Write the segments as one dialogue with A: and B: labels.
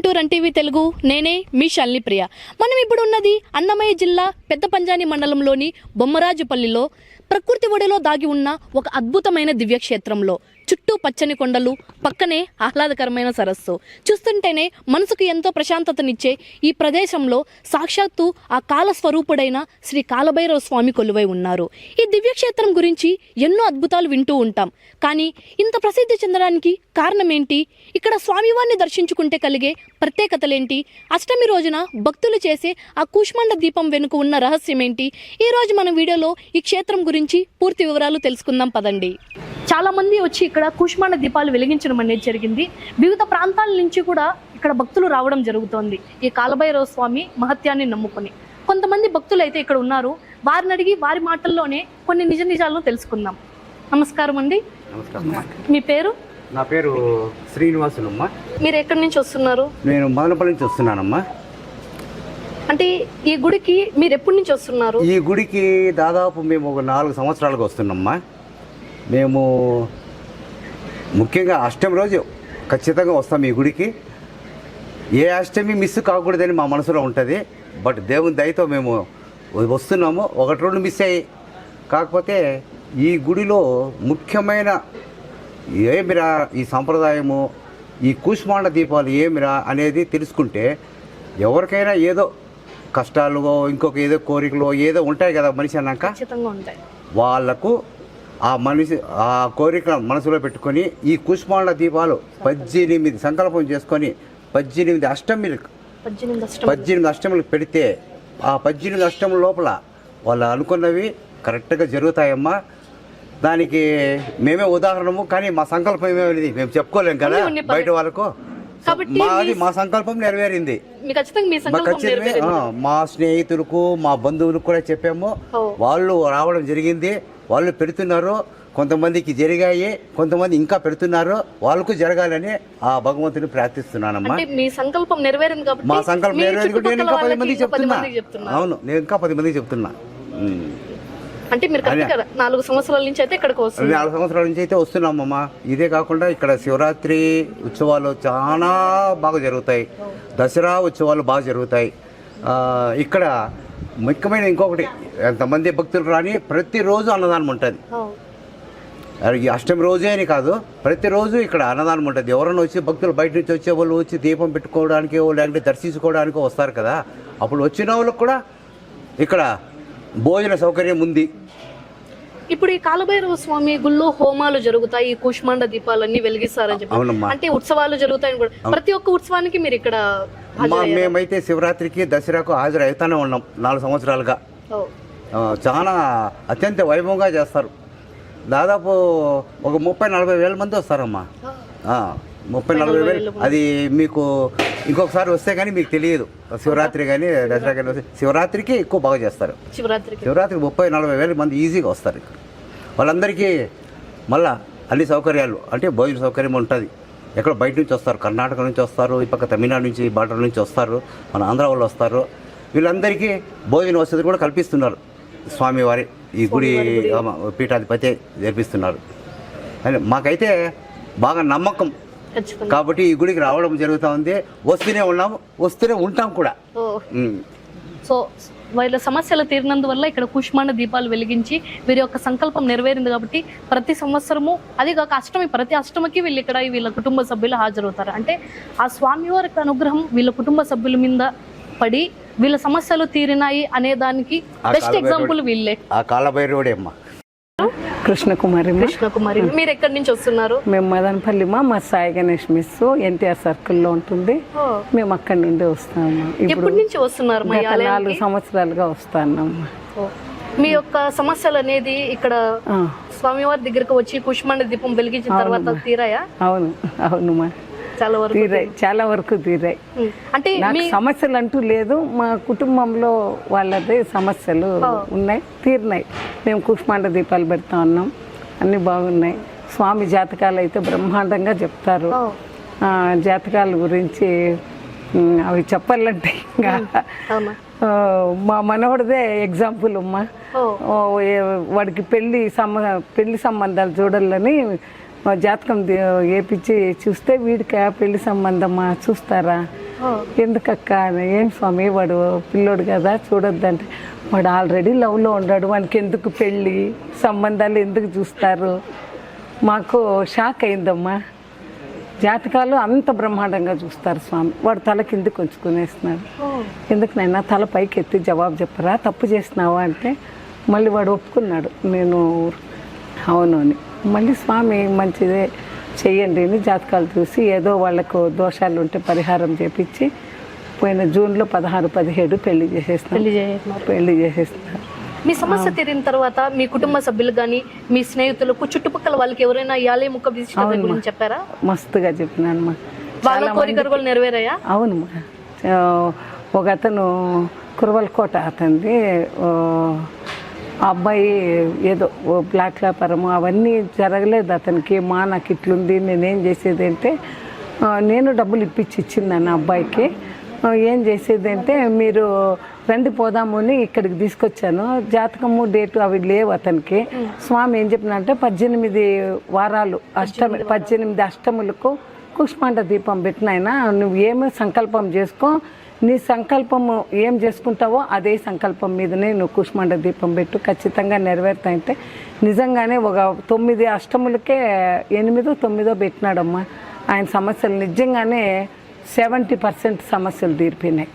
A: Welcome to run TV Telugu. నేనే మీ శాలిని ప్రియ. మనం ఇప్పుడు ఉన్నది అన్నమయ్య జిల్లా పెద్ద పంజాని మండలంలోని బొమ్మరాజుపల్లిలో ప్రకృతి ఒడిలో దాగి ఉన్న ఒక అద్భుతమైన దివ్యక్షేత్రంలో. చుట్టూ పచ్చని కొండలు, పక్కనే ఆహ్లాదకరమైన సరస్సు. చూస్తుంటేనే మనసుకు ఎంతో ప్రశాంతతనిచ్చే ఈ ప్రదేశంలో సాక్షాత్తు ఆ కాల స్వరూపుడైన శ్రీ కాలభైరవ స్వామి కొలువై ఉన్నారు. ఈ దివ్యక్షేత్రం గురించి ఎన్నో అద్భుతాలు వింటూ ఉంటాం. కానీ ఇంత ప్రసిద్ధి చెందడానికి కారణం ఏంటి? ఇక్కడ స్వామివారిని దర్శించుకుంటే కలిగే ప్రత్యేకతలేంటి? అష్టమి రోజున భక్తులు చేసే ఆ కూష్మాండ దీపం వెనుక ఉన్న రహస్యం ఏంటి? ఈ రోజు మన వీడియోలో ఈ క్షేత్రం గురించి పూర్తి వివరాలు తెలుసుకుందాం పదండి. చాలా మంది వచ్చి ఇక్కడ కూష్మాండ దీపాలు వెలిగించడం అనేది జరిగింది. వివిధ ప్రాంతాల నుంచి కూడా ఇక్కడ భక్తులు రావడం జరుగుతోంది ఈ కాలభైరవ స్వామి మహత్యాన్ని నమ్ముకొని. కొంతమంది భక్తులు అయితే ఇక్కడ ఉన్నారు. వారిని అడిగి వారి మాటల్లోనే కొన్ని నిజ నిజాలను తెలుసుకుందాం. నమస్కారం అండి. మీ పేరు?
B: నా పేరు శ్రీనివాసులమ్మ.
A: మీరు ఎక్కడి నుంచి వస్తున్నారు?
B: నేను మదనపల్లి నుంచి వస్తున్నానమ్మా.
A: అంటే ఈ గుడికి మీరు ఎప్పటి నుంచి వస్తున్నారు?
B: ఈ గుడికి దాదాపు మేము ఒక 4 సంవత్సరాలుగా వస్తున్నామ్మా. మేము ముఖ్యంగా అష్టమి రోజు ఖచ్చితంగా వస్తాం ఈ గుడికి. ఏ అష్టమి మిస్ కాకూడదని మా మనసులో ఉంటుంది. బట్ దేవుని దయతో మేము వస్తున్నాము. 1-2 మిస్ అయ్యి. కాకపోతే ఈ గుడిలో ముఖ్యమైన ఏమిరా ఈ సంప్రదాయము, ఈ కూష్మాండ దీపాలు ఏమిరా అనేది తెలుసుకుంటే ఎవరికైనా ఏదో కష్టాలు, ఇంకొక ఏదో కోరికలు ఏదో ఉంటాయి కదా మనిషి అన్నాక.
A: ఉంటాయి.
B: వాళ్లకు ఆ కోరిక మనసులో పెట్టుకొని ఈ కూష్మాండ దీపాలు 18 సంకల్పం చేసుకొని 18 అష్టములకు పెడితే ఆ 18 అష్టముల లోపల వాళ్ళు అనుకున్నవి కరెక్ట్గా జరుగుతాయమ్మా. దానికి మేమే ఉదాహరణము. కానీ మా సంకల్పం ఏమేది మేము చెప్పుకోలేం కదా బయట వాళ్ళకు. మా సంకల్పం నెరవేరింది. మా స్నేహితులకు, మా బంధువులకు కూడా చెప్పాము. వాళ్ళు రావడం జరిగింది. వాళ్ళు పెడుతున్నారు. కొంతమందికి జరిగాయి, కొంతమంది ఇంకా పెడుతున్నారు. వాళ్ళకు జరగాలని ఆ భగవంతుని ప్రార్థిస్తున్నానమ్మా.
A: మీ సంకల్పం నెరవేరింది కాబట్టి
B: మా సంకల్పం నెరవేరింది. నేను ఇంకా 10 మందికి చెప్తున్నా. అవును, నేను ఇంకా 10 మందికి చెప్తున్నా.
A: అంటే మీరు 4 సంవత్సరాల నుంచి అయితే ఇక్కడికి వస్తున్నారు?
B: 4 సంవత్సరాల నుంచి అయితే వస్తున్నామమ్మా. ఇదే కాకుండా ఇక్కడ శివరాత్రి ఉత్సవాలు చాలా బాగా జరుగుతాయి. దసరా ఉత్సవాలు బాగా జరుగుతాయి. ఇక్కడ ముఖ్యమైన ఇంకొకటి, ఎంతమంది భక్తులు రాని ప్రతిరోజు అన్నదానం ఉంటుంది. ఈ అష్టమి రోజే అని కాదు, ప్రతిరోజు ఇక్కడ అన్నదానం ఉంటుంది. ఎవరైనా వచ్చి భక్తులు బయట నుంచి వచ్చే వాళ్ళు వచ్చి దీపం పెట్టుకోవడానికి లేకపోతే దర్శించుకోవడానికి వస్తారు కదా. అప్పుడు వచ్చిన వాళ్ళకు కూడా ఇక్కడ భోజన సౌకర్యం ఉంది.
A: ఇప్పుడు ఈ కాలభైరవ స్వామి గుళ్ళో హోమాలు జరుగుతాయి, ఈ కూష్మాండ దీపాలన్నీ వెలిగిస్తారని చెప్పి. అంటే ఉత్సవాలు జరుగుతాయని కూడా. ప్రతి ఒక్క ఉత్సవానికి మీరు ఇక్కడ?
B: మేమైతే శివరాత్రికి, దసరాకు హాజరు అవుతానే ఉన్నాం 4 సంవత్సరాలుగా. చాలా అత్యంత వైభవంగా చేస్తారు. దాదాపు ఒక 30-40 వేల మంది వస్తారమ్మా. 30-40 వేలు. అది మీకు ఇంకొకసారి వస్తే కానీ మీకు తెలియదు. శివరాత్రి కానీ దసరా కానీ వస్తే శివరాత్రికి ఎక్కువ బాగా చేస్తారు. శివరాత్రికి 30-40 వేల మంది ఈజీగా వస్తారు. వాళ్ళందరికీ మళ్ళా అన్ని సౌకర్యాలు, అంటే భోజన సౌకర్యం ఉంటుంది. ఎక్కడ బయట నుంచి వస్తారు, కర్ణాటక నుంచి వస్తారు, ఈ పక్క తమిళనాడు నుంచి, బార్డర్ నుంచి వస్తారు, మన ఆంధ్ర వాళ్ళు వస్తారు. వీళ్ళందరికీ భోజన వసతి కూడా కల్పిస్తున్నారు స్వామివారి ఈ గుడి పీఠాధిపతి జరిపిస్తున్నారు. అని మాకైతే బాగా నమ్మకం కాబట్టి ఈ గుడికి రావడం జరుగుతూ ఉంది. వస్తూనే ఉన్నాము, వస్తూనే ఉంటాం కూడా.
A: సో వీళ్ళ సమస్యలు తీరినందువల్ల ఇక్కడ కూష్మాండ దీపాలు వెలిగించి వీరి యొక్క సంకల్పం నెరవేరింది కాబట్టి ప్రతి సంవత్సరము, అది కాక అష్టమి, ప్రతి అష్టమికి వీళ్ళు ఇక్కడ వీళ్ళ కుటుంబ సభ్యులు హాజరవుతారు. అంటే ఆ స్వామివారి అనుగ్రహం వీళ్ళ కుటుంబ సభ్యుల మీద పడి వీళ్ళ సమస్యలు తీరినాయి అనే దానికి బెస్ట్ ఎగ్జాంపుల్ వీళ్ళే.
B: ఆ కాలభైరవుడే అమ్మా.
C: కృష్ణకుమారి.
A: మీరు ఎక్కడి నుంచి వస్తున్నారు?
C: మేము మదనపల్లి. మా సాయి గణేష్ మిస్ ఎన్టీఆర్ సర్కిల్లో ఉంటుంది. మేము అక్కడి నుండి వస్తాము.
A: ఎప్పటి నుంచి వస్తున్నారు?
C: 4 సంవత్సరాలుగా వస్తాను.
A: మీ యొక్క సమస్యలు అనేది ఇక్కడ స్వామివారి దగ్గరకు వచ్చి కూష్మాండ దీపం వెలిగించిన తర్వాత తీరాయా?
C: అవును అవును, చాలా వరకు తీరాయి. అంటే నాకు సమస్యలు అంటూ లేదు. మా కుటుంబంలో వాళ్ళదే సమస్యలు ఉన్నాయి, తీరినాయి. మేము కూష్మాండ దీపాలు పెడతా ఉన్నాం. అన్నీ బాగున్నాయి. స్వామి జాతకాలు అయితే బ్రహ్మాండంగా చెప్తారు. జాతకాల గురించి అవి చెప్పాలంటే ఇంకా మా మనవడిదే ఎగ్జాంపుల్ అమ్మా. వాడికి పెళ్లి సంబంధాలు చూడాలని జాతకం వేపించి చూస్తే వీడికి పెళ్లి సంబంధమా చూస్తారా, ఎందుకక్క ఏం స్వామి వాడు పిల్లోడు కదా చూడొద్దంటే, వాడు ఆల్రెడీ లవ్లో ఉన్నాడు, వానికి ఎందుకు పెళ్ళి సంబంధాలు ఎందుకు చూస్తారు. మాకు షాక్ అయిందమ్మా. జాతకాలు అంత బ్రహ్మాండంగా చూస్తారు స్వామి. వాడు తల కిందకి ఉంచుకునేస్తున్నాడు. ఎందుకు నైనా తల పైకి ఎత్తి జవాబు చెప్పరా, తప్పు చేసినావా అంటే మళ్ళీ వాడు ఒప్పుకున్నాడు నేను అవును అని. మళ్ళీ స్వామి మంచిదే చెయ్యండి అని జాతకాలు చూసి ఏదో వాళ్ళకు దోషాలు ఉంటే పరిహారం చేపించి పోయిన జూన్లో 16, 17 పెళ్లి చేసేస్తున్నారు.
A: మీ సమస్య తీరిన తర్వాత మీ కుటుంబ సభ్యులు కానీ మీ స్నేహితులకు చుట్టుపక్కల వాళ్ళకి ఎవరైనా ఈ ఆలయ ముఖ విశిష్టత గురించి చెప్పారా?
C: మస్తుగా చెప్పినానమ్మా.
A: వాళ్ళ కోరికలు కూడా నెరవేరాయా?
C: అవునమ్మా. ఒక అతను కురవలకోట అతనిది ఆ అబ్బాయి ఏదో బ్లాక్ వ్యాపారము అవన్నీ జరగలేదు అతనికి. నాకు ఇట్లుంది నేనేం చేసేది అంటే నేను డబ్బులు ఇచ్చిందాను ఆ అబ్బాయికి. ఏం చేసేది అంటే మీరు రండి పోదాము అని ఇక్కడికి తీసుకొచ్చాను. జాతకము డేటు అవి లేవు అతనికి. స్వామి ఏం చెప్పినంటే 18 వారాలు 18 అష్టములకు కుష్మాండ దీపం పెట్టినైనా నువ్వు ఏమో సంకల్పం చేసుకో, నీ సంకల్పము ఏం చేసుకుంటావో అదే సంకల్పం మీదనే నువ్వు కుష్మాండ దీపం పెట్టు, ఖచ్చితంగా నెరవేరుతాయంటే నిజంగానే ఒక 9 అష్టములకే 8, 9 పెట్టినాడమ్మా. ఆయన సమస్యలు నిజంగానే 70% సమస్యలు తీరిపోయినాయి.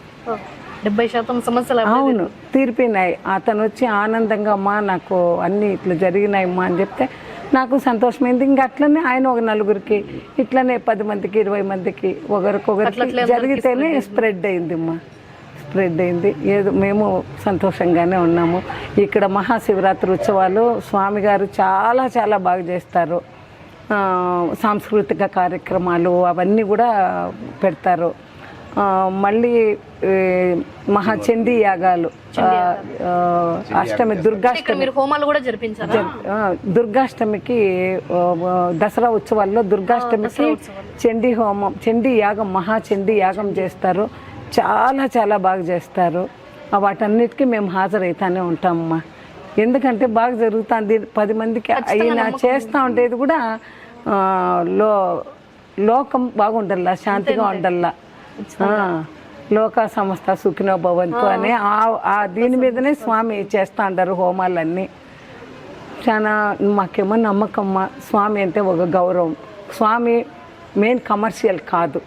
A: 70% సమస్యలు
C: అవును తీరిపోయినాయి. అతను వచ్చి ఆనందంగా అమ్మా నాకు అన్నీ ఇట్లా జరిగినాయమ్మా అని చెప్తే నాకు సంతోషమైంది. ఇంకా అట్లనే ఆయన ఒక 4గురికి ఇట్లనే 10 మందికి 20 మందికి ఒకరికొకరికి జరిగితేనే స్ప్రెడ్ అయిందమ్మా. స్ప్రెడ్ అయింది. ఏదో మేము సంతోషంగానే ఉన్నాము. ఇక్కడ మహాశివరాత్రి ఉత్సవాలు స్వామి గారు చాలా చాలా బాగా చేస్తారు. సాంస్కృతిక కార్యక్రమాలు అవన్నీ కూడా పెడతారు. మళ్ళీ మహాచండీ యాగాలు, అష్టమి దుర్గాష్టమి
A: హోమాలు కూడా జరిపించారు.
C: దుర్గాష్టమికి దసరా ఉత్సవాల్లో దుర్గాష్టమికి చండీ హోమం, చండీ యాగం, మహాచండీ యాగం చేస్తారు. చాలా చాలా బాగా చేస్తారు. వాటన్నిటికీ మేము హాజరైతానే ఉంటామమ్మా. ఎందుకంటే బాగా జరుగుతుంది. 10 మందికి అయినా చేస్తూ ఉండేది కూడా లోకం బాగుండల్లా, శాంతిగా ఉండల్లా. లోక సంస్థ సుఖినో భవంతు అనే దీని మీదనే స్వామి చేస్తూ ఉంటారు హోమాలన్నీ. చాలా మాకేమో నమ్మకమ్మా. స్వామి అంటే ఒక గౌరవం. స్వామి మెయిన్ కమర్షియల్ కాదు.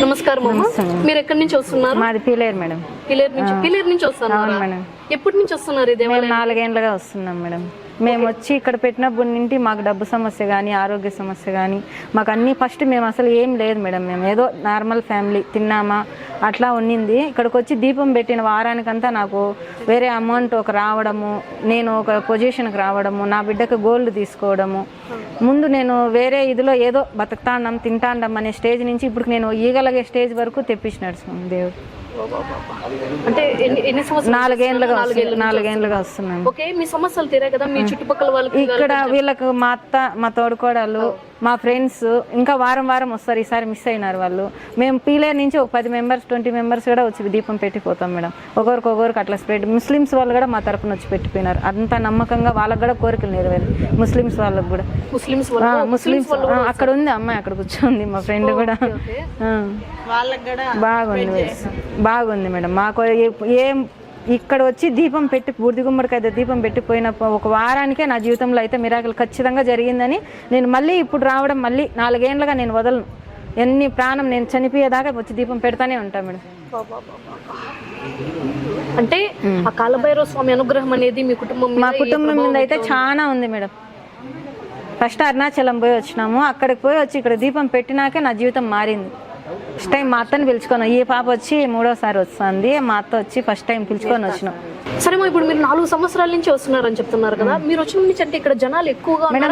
A: నమస్కారం అమ్మా. మీరు ఎక్కడి నుంచి వస్తున్నారు?
D: మాది పీలేరు మేడం.
A: పీలేరు నుంచి వస్తున్నారు
D: మేడం.
A: ఎప్పటి నుంచి వస్తున్నారు? ఇది
D: 4 ఏళ్ళుగా వస్తున్నాం మేడం. మేము వచ్చి ఇక్కడ పెట్టినప్పటి నుండి మాకు డబ్బు సమస్య కానీ ఆరోగ్య సమస్య కానీ మాకు అన్నీ ఫస్ట్ మేము అసలు ఏం లేదు మేడం. మేము ఏదో నార్మల్ ఫ్యామిలీ తిన్నామా అట్లా ఉన్నింది. ఇక్కడికి వచ్చి దీపం పెట్టిన వారానికంతా నాకు వేరే అమౌంట్ ఒక రావడము, నేను ఒక పొజిషన్కి రావడము, నా బిడ్డకు గోల్డ్ తీసుకోవడము. ముందు నేను వేరే ఇదిలో ఏదో బతుకుతాండం తింటాండం అనే స్టేజ్ నుంచి ఇప్పుడు నేను ఈగలగే స్టేజ్ వరకు తెప్పించినాడు స్వామి దేవుడు.
A: అంటే ఎన్ని సంవత్సరాలు?
D: 4 ఏళ్ళుగా వస్తున్నాను.
A: ఓకే, మీ సమస్యలు తీరాయి కదా, మీ చుట్టుపక్కల వాళ్ళకి
D: ఇక్కడ వీళ్ళకు మా అత్త, మా తోడుకోడలు, మా ఫ్రెండ్స్ ఇంకా వారం వస్తారు. ఈసారి మిస్ అయినారు వాళ్ళు. మేము పీలేరు నుంచి ఒక 10 మెంబర్స్ 20 మెంబర్స్ కూడా వచ్చి దీపం పెట్టిపోతాం మేడం. ఒకరికి అట్లా స్ప్రెడ్. ముస్లిమ్స్ వాళ్ళు కూడా మా తరపున వచ్చి పెట్టిపోయినారు. అంత నమ్మకంగా వాళ్ళకి కూడా కోరికలు నెరవేరు. ముస్లిమ్స్ వాళ్ళకి కూడా ముస్లిమ్స్ అక్కడ ఉంది అమ్మాయి, అక్కడ కూర్చోంది మా ఫ్రెండ్ కూడా. బాగుంది మేడం. మాకు ఏం ఇక్కడ వచ్చి దీపం పెట్టి బూడిద గుమ్మడికాయ దీపం పెట్టిపోయిన ఒక వారానికే నా జీవితంలో అయితే మిరాకిల్ ఖచ్చితంగా జరిగిందని నేను మళ్ళీ ఇప్పుడు రావడం, మళ్ళీ 4 ఏళ్ళుగా నేను వదలను. ఎన్ని ప్రాణం నేను చనిపోయేదాకా వచ్చి దీపం పెడతానే ఉంటాను మేడం.
A: అంటే ఆ కాలభైరవ స్వామి అనుగ్రహం అనేది మీ
D: మా కుటుంబం మీద అయితే చాలా ఉంది మేడం. ఫస్ట్ అరుణాచలం పోయి వచ్చినాము. అక్కడికి పోయి వచ్చి ఇక్కడ దీపం పెట్టినాకే నా జీవితం మారింది. ఫస్ట్ టైం మా అత్తని పిలుచుకొని, ఈ పాప వచ్చి 3వసారి వస్తుంది, మా అత్త వచ్చి ఫస్ట్ టైం పిలుచుకొని వచ్చినాం.
A: సరే ఇప్పుడు మీరు 4 సంవత్సరాల నుంచి వస్తున్నారని చెప్తున్నారు కదా, మీరు వచ్చిన నుంచి అంటే ఇక్కడ జనాలు ఎక్కువగా
D: మేడం?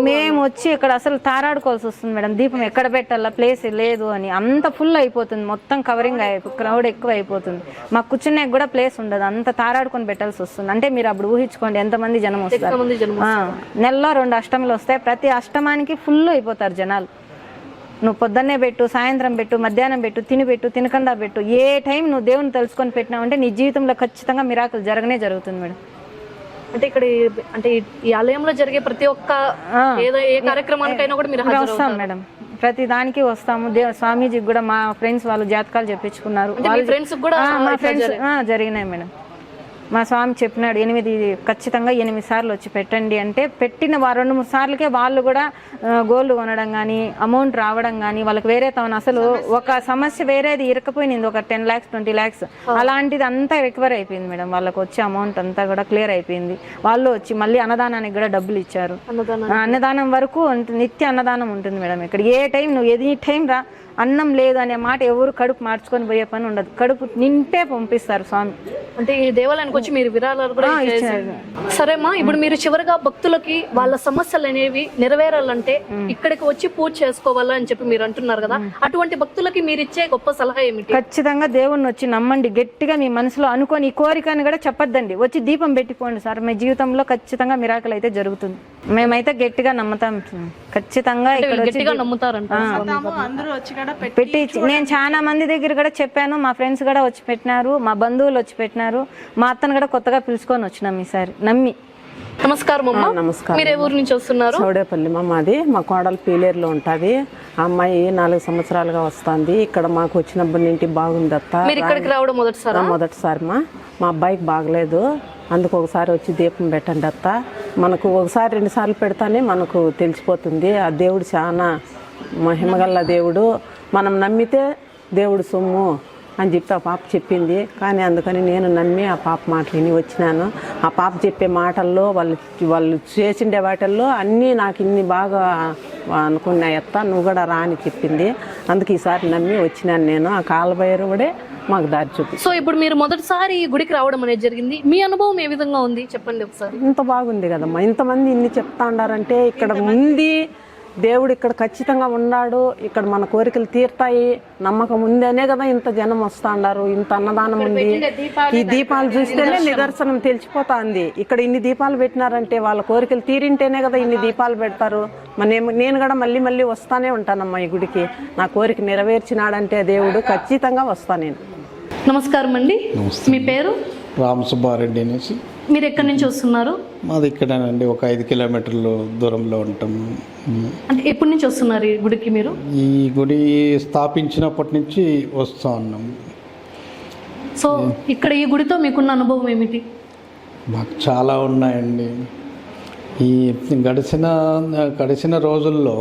D: మేము వచ్చి ఇక్కడ అసలు తారాడుకోవాల్సి వస్తుంది మేడం. దీపం ఎక్కడ పెట్టాలా ప్లేస్ లేదు అని, అంత ఫుల్ అయిపోతుంది, మొత్తం కవరింగ్ క్రౌడ్ ఎక్కువ అయిపోతుంది. మాకు కూర్చునే కూడా ప్లేస్ ఉండదు, అంత తారాడుకొని పెట్టాల్సి వస్తుంది. అంటే మీరు అప్పుడు ఊహించుకోండి ఎంతమంది జనం వస్తారు. నెలలో 2 అష్టములు వస్తాయి, ప్రతి అష్టమానికి ఫుల్ అయిపోతారు జనాలు. నువ్వు పొద్దున్నే పెట్టు, సాయంత్రం పెట్టు, మధ్యాహ్నం పెట్టు, తినకుండా పెట్టు, ఏ టైం నువ్వు దేవుని తెలుసుకొని పెట్టినావు అంటే నీ జీవితంలో ఖచ్చితంగా మిరాకిల్ జరగనే జరుగుతుంది మేడం.
A: అంటే ఇక్కడ అంటే ఈ ఆలయంలో జరిగే ప్రతి ఒక్క ఏ కార్యక్రమానికైనా కూడా మీరు
D: వస్తాం మేడం, ప్రతి దానికి వస్తాము. స్వామీజీకి కూడా మా ఫ్రెండ్స్ వాళ్ళు జాతకాలు చెప్పించుకున్నారు.
A: ఫ్రెండ్స్ కూడా
D: మా ఫ్రెండ్స్ జరిగినాయి మేడం. మా స్వామి చెప్పినాడు 8 సార్లు వచ్చి పెట్టండి అంటే పెట్టిన 2-3 సార్లకే వాళ్ళు కూడా గోల్డ్ కొనడం కానీ అమౌంట్ రావడం కానీ వాళ్ళకి వేరే తవన అసలు ఒక సమస్య వేరేది ఇరకపోయింది, ఒక 10 lakhs 20 lakhs అలాంటిది అంతా రికవర్ అయిపోయింది మేడం. వాళ్ళకి వచ్చే అమౌంట్ అంతా కూడా క్లియర్ అయిపోయింది. వాళ్ళు వచ్చి మళ్ళీ అన్నదానానికి కూడా డబ్బులు ఇచ్చారు. అన్నదానం వరకు నిత్య అన్నదానం ఉంటుంది మేడం. ఇక్కడ ఏ టైం నువ్వు ఎనీ టైం రా, అన్నం లేదు అనే మాట ఎవరు కడుపు మార్చుకొని పోయే పని ఉండదు. కడుపు నింపే పంపిస్తారు స్వామి.
A: అంటే ఈ దేవాలయానికి వచ్చి మీరు విరాళాలు కూడా ఇచ్చారు. సరేమ్మా, ఇప్పుడు మీరు చివరిగా భక్తులకి వాళ్ళ సమస్యలు అనేవి నెరవేరాలంటే ఇక్కడికి వచ్చి పూజ చేసుకోవాలా అని చెప్పి మీరు అంటున్నారు కదా, అటువంటి భక్తులకి మీరు ఇచ్చే గొప్ప సలహా ఏమిటి?
D: ఖచ్చితంగా దేవుణ్ణి వచ్చి నమ్మండి, గట్టిగా మీ మనసులో అనుకొని ఈ కోరికని కూడా చెప్పొద్దండి, వచ్చి దీపం పెట్టిపోండి సార్. మీ జీవితంలో ఖచ్చితంగా మిరాకిల్ అయితే జరుగుతుంది. మేమైతే గట్టిగా నమ్ముతాం ఖచ్చితంగా.
A: గట్టిగా నమ్ముతారంట
D: పెట్టి నేను చాలా మంది దగ్గర కూడా చెప్పాను. మా ఫ్రెండ్స్ కూడా వచ్చి పెట్టినారు, మా బంధువులు వచ్చి పెట్టినారు, మా అత్తను కూడా కొత్తగా పిలుచుకొని వచ్చినాం ఈసారి నమ్మి.
A: నమస్కారం అమ్మా. నమస్కారం. మీరు ఏ ఊరు నుంచి వస్తున్నారు?
E: చౌడేపల్లి మాది. మా కోడలు పీలేరులో ఉంటుంది. ఆ అమ్మాయి 4 సంవత్సరాలుగా వస్తుంది. ఇక్కడ మాకు వచ్చినప్పటి నుండి బాగుంది అత్త.
A: మీరు ఇక్కడికి రావడం
E: మొదటిసారి మా అబ్బాయికి బాగలేదు, అందుకు ఒకసారి వచ్చి దీపం పెట్టండి అత్త. మనకు ఒకసారి 2 సార్లు పెడతానే మనకు తెలిసిపోతుంది. ఆ దేవుడు చాలా మహిమగల్ల దేవుడు, మనం నమ్మితే దేవుడు సొమ్ము అని చెప్పి ఆ పాప చెప్పింది. కానీ అందుకని నేను నమ్మి ఆ పాప మాటలు విని వచ్చినాను. ఆ పాప చెప్పే మాటల్లో వాళ్ళు చేసిండే వాటిల్లో అన్నీ నాకు ఇన్ని బాగా అనుకున్నాయి అత్త, నువ్వు కూడా రా అని చెప్పింది. అందుకు ఈసారి నమ్మి వచ్చినాను నేను. ఆ కాలభైరవుడే మాకు దారి చూపి.
A: సో ఇప్పుడు మీరు మొదటిసారి గుడికి రావడం అనేది జరిగింది, మీ అనుభవం ఏ విధంగా ఉంది చెప్పండి ఒకసారి.
E: ఇంత బాగుంది కదమ్మా, ఇంతమంది ఇన్ని చెప్తా ఉండారంటే ఇక్కడ ఉంది దేవుడు, ఇక్కడ ఖచ్చితంగా ఉన్నాడు, ఇక్కడ మన కోరికలు తీరుతాయి నమ్మకం ఉందనే కదా ఇంత జనం వస్తా ఉన్నారు, ఇంత అన్నదానం ఉంది. ఈ దీపాలు చూస్తేనే నిదర్శనం తెలిసిపోతుంది. ఇక్కడ ఇన్ని దీపాలు పెట్టినారంటే వాళ్ళ కోరికలు తీరింటేనే కదా ఇన్ని దీపాలు పెడతారు. నేను కూడా మళ్ళీ మళ్ళీ వస్తానే ఉంటానమ్మా ఈ గుడికి. నా కోరిక నెరవేర్చినాడంటే దేవుడు, ఖచ్చితంగా వస్తా నేను.
A: నమస్కారం అండి, మీ పేరు?
F: రామసుబ్బారెడ్డి అనేసి.
A: మీరు ఎక్కడి నుంచి వస్తున్నారు?
F: మాది ఇక్కడేనండి, ఒక 5 కిలోమీటర్లు దూరంలో ఉంటాం.
A: అంటే ఎప్పటి నుంచి వస్తున్నారు ఈ గుడికి మీరు?
F: ఈ గుడి స్థాపించినప్పటి నుంచి వస్తూ ఉన్నాం.
A: సో ఇక్కడ ఈ గుడితో మీకున్న అనుభవం ఏమిటి?
F: మాకు చాలా ఉన్నాయండి. ఈ గడిచిన రోజుల్లో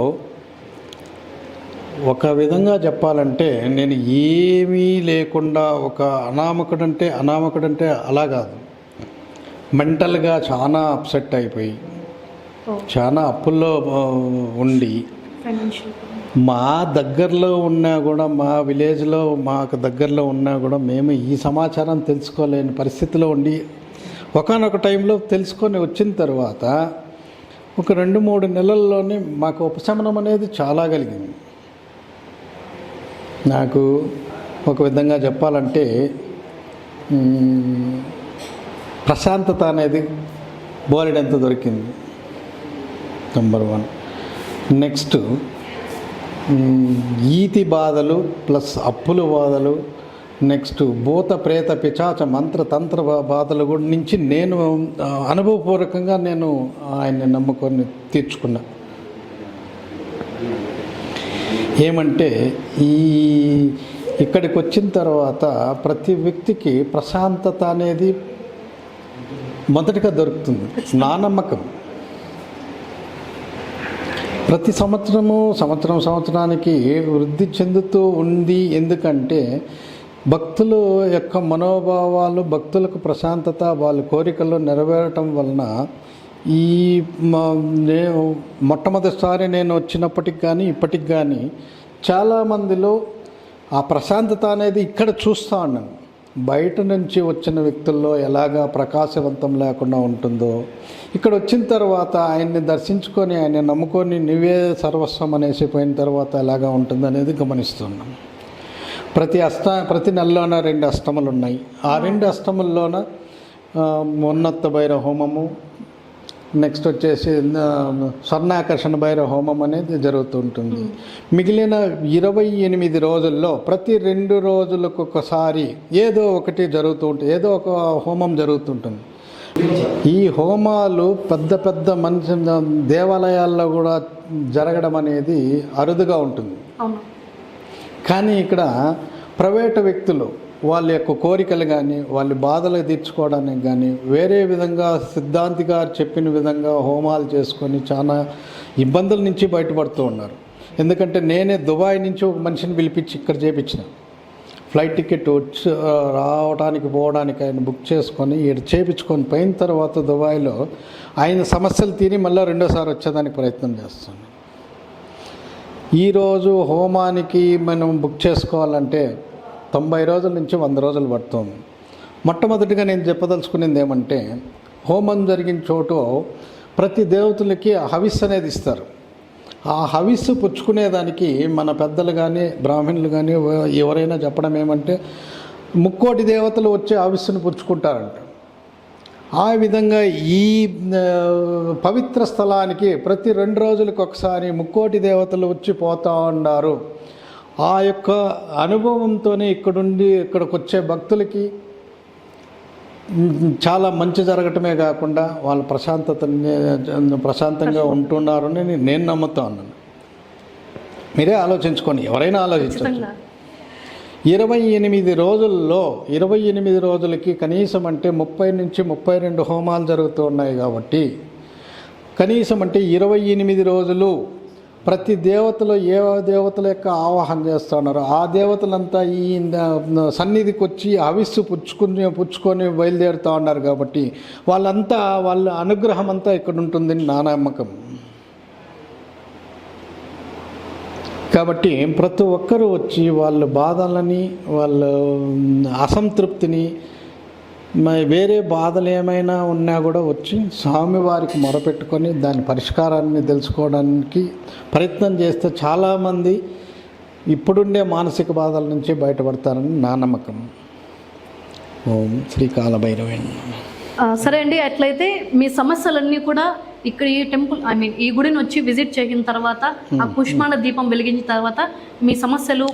F: ఒక విధంగా చెప్పాలంటే నేను ఏమీ లేకుండా ఒక అనామకుడంటే అలా కాదు, మెంటల్గా చాలా అప్సెట్ అయిపోయి చాలా అప్పుల్లో ఉండి మా దగ్గరలో ఉన్నా కూడా, మా విలేజ్లో మాకు దగ్గరలో ఉన్నా కూడా మేము ఈ సమాచారం తెలుసుకోలేని పరిస్థితిలో ఉండి ఒకానొక టైంలో తెలుసుకొని వచ్చిన తర్వాత ఒక 2-3 నెలల్లోనే మాకు ఉపశమనం అనేది చాలా కలిగింది. నాకు ఒక విధంగా చెప్పాలంటే ప్రశాంతత అనేది బోలెడంత దొరికింది, నెంబర్ 1. నెక్స్ట్ ఈతి బాధలు ప్లస్ అప్పుల బాధలు, నెక్స్ట్ భూత ప్రేత పిచాచ మంత్ర తంత్ర బాధల కూడా నుంచి నేను అనుభవపూర్వకంగా నేను ఆయన్ని నమ్ముకొని తీర్చుకున్నా. ఏమంటే ఇక్కడికి వచ్చిన తర్వాత ప్రతి వ్యక్తికి ప్రశాంతత అనేది మొదటిగా దొరుకుతుంది. నా నమ్మకం ప్రతి సంవత్సరానికి వృద్ధి చెందుతూ ఉంది. ఎందుకంటే భక్తుల యొక్క మనోభావాలు, భక్తులకు ప్రశాంతత, వాళ్ళ కోరికలు నెరవేరటం వలన ఈ మొట్టమొదటిసారి నేను వచ్చినప్పటికి కానీ ఇప్పటికి కానీ చాలామందిలో ఆ ప్రశాంతత అనేది ఇక్కడ చూస్తూ ఉన్నాను. బయట నుంచి వచ్చిన వ్యక్తుల్లో ఎలాగా ప్రకాశవంతం లేకుండా ఉంటుందో ఇక్కడ వచ్చిన తర్వాత ఆయన్ని దర్శించుకొని ఆయన్ని నమ్ముకొని నువ్వే సర్వస్వం అనేసి పోయిన తర్వాత ఎలాగా ఉంటుందనేది గమనిస్తున్నాం. ప్రతి నెలలోన 2 అష్టములు ఉన్నాయి. ఆ 2 అష్టముల్లోన ఉన్నత భైరవ హోమము, నెక్స్ట్ వచ్చేసి స్వర్ణాకర్షణ భైరవ హోమం అనేది జరుగుతుంటుంది. మిగిలిన 28 రోజుల్లో ప్రతి 2 రోజులకు ఒకసారి ఏదో ఒకటి జరుగుతూ ఉంటుంది, ఏదో ఒక హోమం జరుగుతుంటుంది. ఈ హోమాలు పెద్ద పెద్ద మంచి దేవాలయాల్లో కూడా జరగడం అనేది అరుదుగా ఉంటుంది.
A: అవును.
F: కానీ ఇక్కడ ప్రైవేటు వ్యక్తులు వాళ్ళ యొక్క కోరికలు కానీ వాళ్ళ బాధలు తీర్చుకోవడానికి కానీ వేరే విధంగా సిద్ధాంతి గారు చెప్పిన విధంగా హోమాలు చేసుకొని చాలా ఇబ్బందుల నుంచి బయటపడుతూ ఉన్నారు. ఎందుకంటే నేనే దుబాయ్ నుంచి ఒక మనిషిని పిలిపించి ఇక్కడ చేయించిన ఫ్లైట్ టికెట్ వచ్చి రావడానికి పోవడానికి ఆయన బుక్ చేసుకొని ఇక్కడ చేయించుకొని పోయిన తర్వాత దుబాయ్లో ఆయన సమస్యలు తీరి మళ్ళీ రెండోసారి వచ్చేదానికి ప్రయత్నం చేస్తున్నాను. ఈరోజు హోమానికి మనం బుక్ చేసుకోవాలంటే 90 రోజుల నుంచి 100 రోజులు పడుతుంది. మొట్టమొదటిగా నేను చెప్పదలుచుకునేది ఏమంటే, హోమం జరిగిన చోటు ప్రతి దేవతలకి హవిస్సు అనేది ఇస్తారు. ఆ హవిస్సు పుచ్చుకునేదానికి మన పెద్దలు కానీ బ్రాహ్మణులు కానీ ఎవరైనా చెప్పడం ఏమంటే, 3 కోటి దేవతలు వచ్చి హవిస్సును పుచ్చుకుంటారంట. ఆ విధంగా ఈ పవిత్ర స్థలానికి ప్రతి 2 రోజులకు ఒకసారి 3 కోటి దేవతలు వచ్చి పోతూ ఉన్నారు. ఆ యొక్క అనుభవంతోనే ఇక్కడికి వచ్చే భక్తులకి చాలా మంచి జరగటమే కాకుండా వాళ్ళు ప్రశాంతంగా ఉంటున్నారని నేను నమ్ముతా ఉన్నాను. మీరే ఆలోచించుకోండి, ఎవరైనా ఆలోచించండి. 28 రోజుల్లో 28 రోజులకి కనీసం అంటే 30 నుంచి 32 హోమాలు జరుగుతూ ఉన్నాయి. కాబట్టి కనీసం అంటే 28 రోజులు ప్రతి దేవతలు ఏ దేవతల యొక్క ఆవాహన చేస్తున్నారు ఆ దేవతలంతా ఈ సన్నిధికి వచ్చి హవిస్సు పుచ్చుకొని బయలుదేరుతూ ఉన్నారు. కాబట్టి వాళ్ళ అనుగ్రహం అంతా ఇక్కడ ఉంటుందని నా నమ్మకం. కాబట్టి ప్రతి ఒక్కరూ వచ్చి వాళ్ళ బాధలని వాళ్ళ అసంతృప్తిని వేరే బాధలు ఏమైనా ఉన్నా కూడా వచ్చి స్వామివారికి మొరపెట్టుకొని దాని పరిష్కారాన్ని తెలుసుకోవడానికి ప్రయత్నం చేస్తే చాలామంది ఇప్పుడుండే మానసిక బాధల నుంచి బయటపడతారని నా నమ్మకం. ఓం శ్రీ కాలభైరవే.
A: సరే అండి, అట్లయితే మీ సమస్యలన్నీ కూడా ఇక్కడ ఈ టెంపుల్ ఈ గుడిని వచ్చి విజిట్ చేసిన తర్వాత ఆ పుష్పాండ దీపం వెలిగించిన తర్వాత మీ సమస్యలు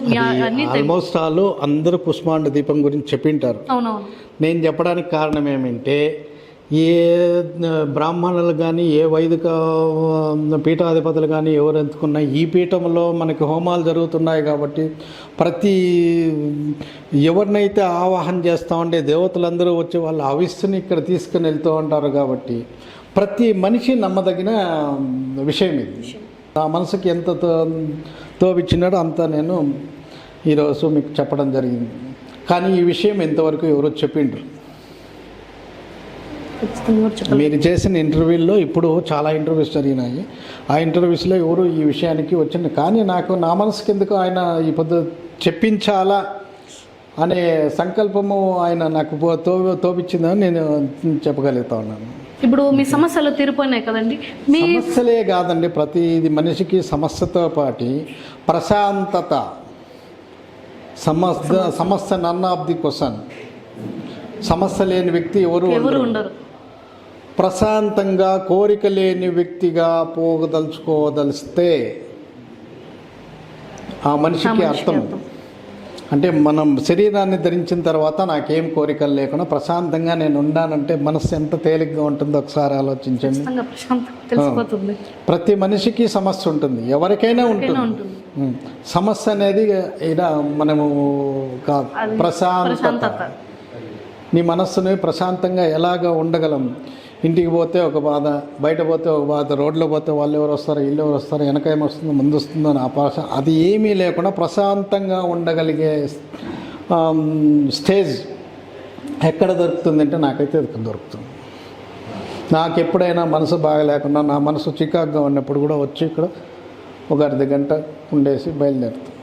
F: ఆల్మోస్ట్ ఆల్ అందరూ పుష్పాండ దీపం గురించి చెప్పింటారు.
A: అవునవును.
F: నేను చెప్పడానికి కారణం ఏమంటే, ఏ బ్రాహ్మణులు కానీ ఏ వైదిక పీఠాధిపతులు కానీ ఎవరు ఎంచుకున్నా ఈ పీఠంలో మనకి హోమాలు జరుగుతున్నాయి. కాబట్టి ప్రతి ఎవరినైతే ఆవాహన చేస్తూ ఉంటే దేవతలందరూ వచ్చి వాళ్ళ హవిస్సుని ఇక్కడ తీసుకుని వెళ్తూ ఉంటారు. కాబట్టి ప్రతి మనిషి నమ్మదగిన విషయం ఇది. నా మనసుకి ఎంత తోవిచ్చినాడో అంత నేను ఈరోజు మీకు చెప్పడం జరిగింది. కానీ ఈ విషయం ఎంతవరకు ఎవరో చెప్పిండ్రు. మీరు చేసిన ఇంటర్వ్యూల్లో ఇప్పుడు చాలా ఇంటర్వ్యూస్ జరిగినాయి. ఆ ఇంటర్వ్యూస్లో ఎవరు ఈ విషయానికి వచ్చింది. కానీ నా మనసుకి ఎందుకు ఆయన ఈ పొద్దు చెప్పించాలా అనే సంకల్పము ఆయన నాకు తోపించిందని నేను చెప్పగలుగుతా ఉన్నాను.
A: ఇప్పుడు మీ సమస్యలు తీరిపోయినాయి కదండి. మీ
F: సమస్యలే కాదండి, ప్రతిది మనిషికి సమస్యతో పాటు ప్రశాంతత. సమస్య నన్ ఆఫ్ ది క్వశ్చన్. సమస్య లేని వ్యక్తి ఎవరు ఉండరు. ప్రశాంతంగా కోరిక లేని వ్యక్తిగా పోగదలుచుకోదలిస్తే ఆ మనిషికి అర్థం అంటే, మనం శరీరాన్ని ధరించిన తర్వాత నాకేం కోరికలు లేకుండా ప్రశాంతంగా నేను ఉన్నానంటే మనసు ఎంత తేలిగ్గా ఉంటుందో ఒకసారి ఆలోచించండి. ప్రతి మనిషికి సమస్య ఉంటుంది, ఎవరికైనా ఉంటుంది. సమస్య అనేది ఇలా మనము కాదు, ప్రశాంతత. నీ మనస్సుని ప్రశాంతంగా ఎలాగ ఉండగలం. ఇంటికి పోతే ఒక బాధ, బయట పోతే ఒక బాధ, రోడ్లో పోతే వాళ్ళు ఎవరు వస్తారు, ఇల్లు ఎవరు వస్తారు, వెనకేమొస్తుందో ముందు వస్తుందో అని అది ఏమీ లేకుండా ప్రశాంతంగా ఉండగలిగే స్టేజ్ ఎక్కడ దొరుకుతుంది అంటే నాకైతే అది దొరుకుతుంది. నాకు ఎప్పుడైనా మనసు బాగలేకుండా నా మనసు చికాకుగా ఉన్నప్పుడు కూడా వచ్చి ఇక్కడ ఒక అర్ధ గంట ఉండేసి బయలుదేరుతాను.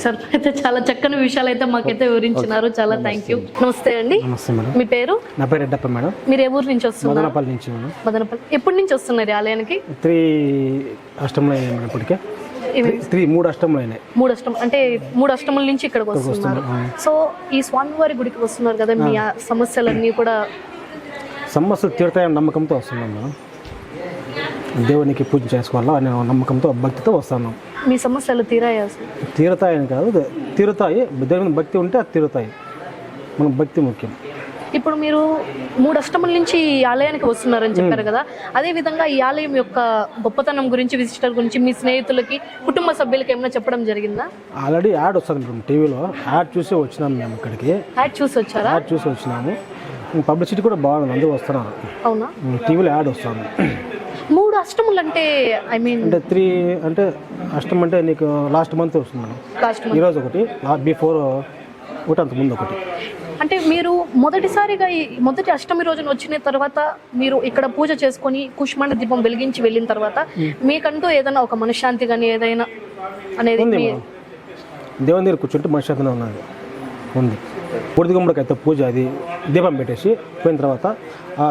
A: సార్ అయితే చాలా చక్కని విషయాలు అయితే మాకైతే వివరించినారు. చాలా థ్యాంక్ యూ. నమస్తే అండి.
G: నమస్తే మేడం.
A: మీ పేరు?
G: నా పేరు రెడ్డప్ప మేడం.
A: మీరు ఏ ఊరు నుంచి వస్తున్నారు?
G: మదనపల్లి నుంచి మేడం.
A: మదనపల్లి. ఎప్పటి నుంచి వస్తున్నారు ఆలయానికి?
G: 3 అష్టములు అయినాయి మేడం. ఇప్పటికే 3 అష్టములు అయినాయి.
A: 3 అష్టం అంటే 3 అష్టముల నుంచి ఇక్కడికి వస్తున్నారు. సో ఈ స్వామివారి గుడికి వస్తున్నారు కదా, మీ సమస్యలన్నీ కూడా
G: సమస్యలు తీరుతాయని నమ్మకంతో వస్తున్నాం మేడం. దేవునికి పూజ చేసుకోవాలా అనే నమ్మకంతో భక్తితో వస్తున్నాం.
A: మీ సమస్యలు తీరాయా?
G: తీరుతాయని కాదు, తీరుతాయి. దేవుని భక్తి ఉంటే అది తీరుతాయి. మనకు భక్తి ముఖ్యం.
A: ఇప్పుడు మీరు 3 అష్టముల నుంచి ఈ ఆలయానికి వస్తున్నారని చెప్పారు కదా, అదే విధంగా ఈ ఆలయం యొక్క గొప్పతనం గురించి, విశిష్టత గురించి మీ స్నేహితులకి, కుటుంబ సభ్యులకి ఏమైనా చెప్పడం జరిగిందా?
G: ఆల్రెడీ యాడ్ వస్తుంది మేడం, టీవీలో యాడ్ చూసి వచ్చినాము మేము ఇక్కడికి.
A: యాడ్ చూసి వచ్చారా?
G: యాడ్ చూసి వచ్చినాము. పబ్లిసిటీ కూడా బాగుంది, అందరూ వస్తున్నారు.
A: అవునా?
G: టీవీలో యాడ్ వస్తుంది.
A: 3 అష్టములు అంటే ఐ మీన్
G: అంటే 3 అంటే అష్టం అంటే నీకు లాస్ట్ మంత్ వస్తుంది మేడం.
A: లాస్ట్
G: ఈరోజు ఒకటి, బిఫోర్ ఒకటి, అంత ముందు ఒకటి.
A: అంటే మీరు మొదటిసారిగా ఈ మొదటి అష్టమి రోజున వచ్చిన తర్వాత మీరు ఇక్కడ పూజ చేసుకొని కూష్మాండ దీపం వెలిగించి వెళ్ళిన తర్వాత మీకంటూ ఏదైనా ఒక మనశ్శాంతి కానీ ఏదైనా అనేది
G: ఉంది మేడం. దేవుని దగ్గర కూర్చుంటే మనశ్శాంతిగా ఉన్నది ఉంది. బుడిది గుమ్మడికైతే పూజ అది దీపం పెట్టేసి పోయిన తర్వాత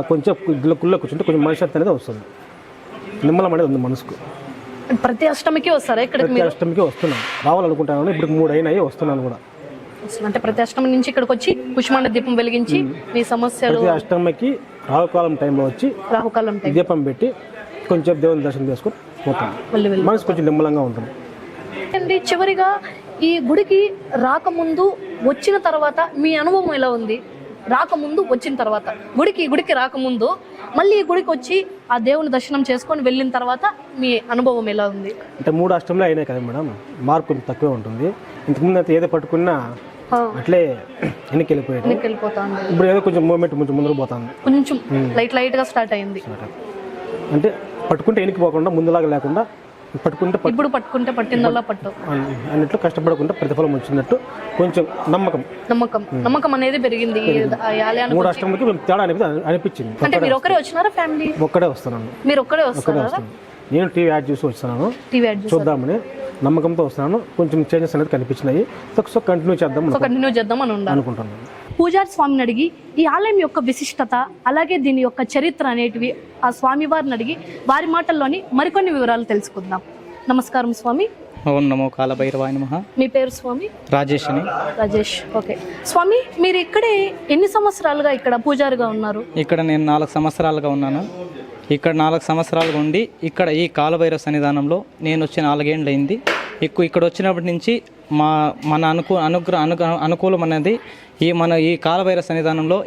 G: కొంచెం గుళ్ళో కూర్చుంటే కొంచెం మనశ్శాంతి అనేది వస్తుంది, నిమ్మలం అనేది ఉంది మనసుకు.
A: ప్రతి అష్టమికి వస్తారా ఇక్కడికి?
G: ప్రతి అష్టమికి వస్తున్నాను, రావాలనుకుంటాను. ఇప్పుడు 3 అయినాయి, వస్తున్నాను కూడా.
A: అంటే ప్రతి అష్టమి నుంచి ఇక్కడికి వచ్చి కూష్మాండ దీపం వెలిగించి మీ సమస్యలు,
G: ప్రతి అష్టమికి రాహుకాలం టైంలో వచ్చి
A: రాహుకాలం టైం
G: దీపం పెట్టి కొంచెం దేవుని దర్శనం చేసుకొని పోతాం. మనసు కొంచెం నిమ్మలంగా ఉంటుంది.
A: అండి చివరిగా ఈ గుడికి రాకముందు వచ్చిన తర్వాత మీ అనుభవం ఎలా ఉంది? రాకముందు వచ్చిన తర్వాత, గుడికి రాకముందు మళ్ళీ ఈ గుడికి వచ్చి ఆ దేవుని దర్శనం చేసుకొని వెళ్ళిన తర్వాత మీ అనుభవం ఎలా ఉంది?
G: అంటే 3 అష్టంలో అయినాయి కదా మేడం, మార్క్ కొంచెం తక్కువే ఉంటుంది. ఇంతకుముందు అయితే ఏదో పట్టుకున్నా అట్లే వెనక్కి వెళ్ళిపోయాడు. ఇప్పుడు ఏదో కొంచెం మూమెంట్ కొంచెం ముందుకు పోతాను,
A: కొంచెం లైట్ గా స్టార్ట్ అయింది.
G: అంటే పట్టుకుంటే వెనక్కి పోకుండా ముందులాగా లేకుండా
A: ఇప్పుడు పట్టుకుంటే పట్టిందల్లా పట్టు
G: అన్నట్లు, కష్టపడకుండా ప్రతిఫలం వచ్చినట్టు కొంచెం
A: నమ్మకం అనేది పెరిగింది.
G: 3 అష్టమికి మేము తేడా అనిపించింది.
A: అంటే మీరు ఒకరే వచ్చినారా? ఫ్యామిలీ
G: ఒక్కడే వస్తున్నాను.
A: మీరు ఒక్కడే వస్తున్నారా?
G: నేను టీవీ యాడ్ చూసి వస్తున్నాను, చూద్దామని నమ్మకంతో వస్తున్నాను. కొంచెం చేంజెస్ అనేది కనిపించినాయి, సో కంటిన్యూ చేద్దాం అని అనుకుంటున్నాను.
A: పూజారి స్వామిని అడిగి ఈ ఆలయం యొక్క విశిష్టత, అలాగే దీని యొక్క చరిత్ర అనేటివి ఆ స్వామి వారిని అడిగి వారి మాటల్లోని మరికొన్ని వివరాలు తెలుసుకుందాం. నమస్కారం స్వామి.
H: ఓం నమో కాలభైరవాయ నమః.
A: మీ పేరు స్వామి?
H: రాజేష్ అని.
A: రాజేష్. ఓకే స్వామి, మీరు ఇక్కడే ఎన్ని సంవత్సరాలుగా ఇక్కడ పూజారిగా ఉన్నారు?
H: ఇక్కడ నేను 4 సంవత్సరాలుగా ఉన్నాను. ఇక్కడ 4 సంవత్సరాలుగా ఉండి ఇక్కడ ఈ కాలభైరవ సన్నిధానంలో నేను వచ్చి 4 ఏళ్ళు అయింది. ఇక్కడ వచ్చినప్పటి నుంచి మన అనుకూలం అనేది ఈ కాలభైరవ సన్నిధానంలో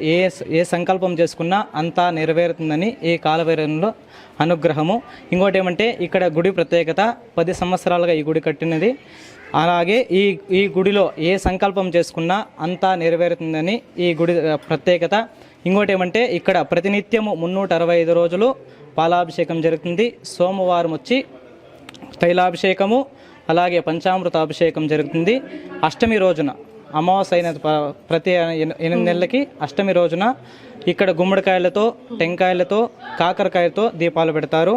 H: ఏ సంకల్పం చేసుకున్నా అంతా నెరవేరుతుందని ఈ కాలభైరవంలో అనుగ్రహము. ఇంకోటి ఏమంటే ఇక్కడ గుడి ప్రత్యేకత, 10 సంవత్సరాలుగా ఈ గుడి కట్టినది. అలాగే ఈ గుడిలో ఏ సంకల్పం చేసుకున్నా అంతా నెరవేరుతుందని ఈ గుడి ప్రత్యేకత. ఇంకోటి ఏమంటే ఇక్కడ ప్రతినిత్యము 365 రోజులు పాలాభిషేకం జరుగుతుంది. సోమవారం వచ్చి తైలాభిషేకము, అలాగే పంచామృత అభిషేకం జరుగుతుంది. అష్టమి రోజున, అమావాస్య అయిన ప్రతి 8 నెలలకి అష్టమి రోజున ఇక్కడ గుమ్మడికాయలతో, టెంకాయలతో, కాకరకాయలతో దీపాలు పెడతారు.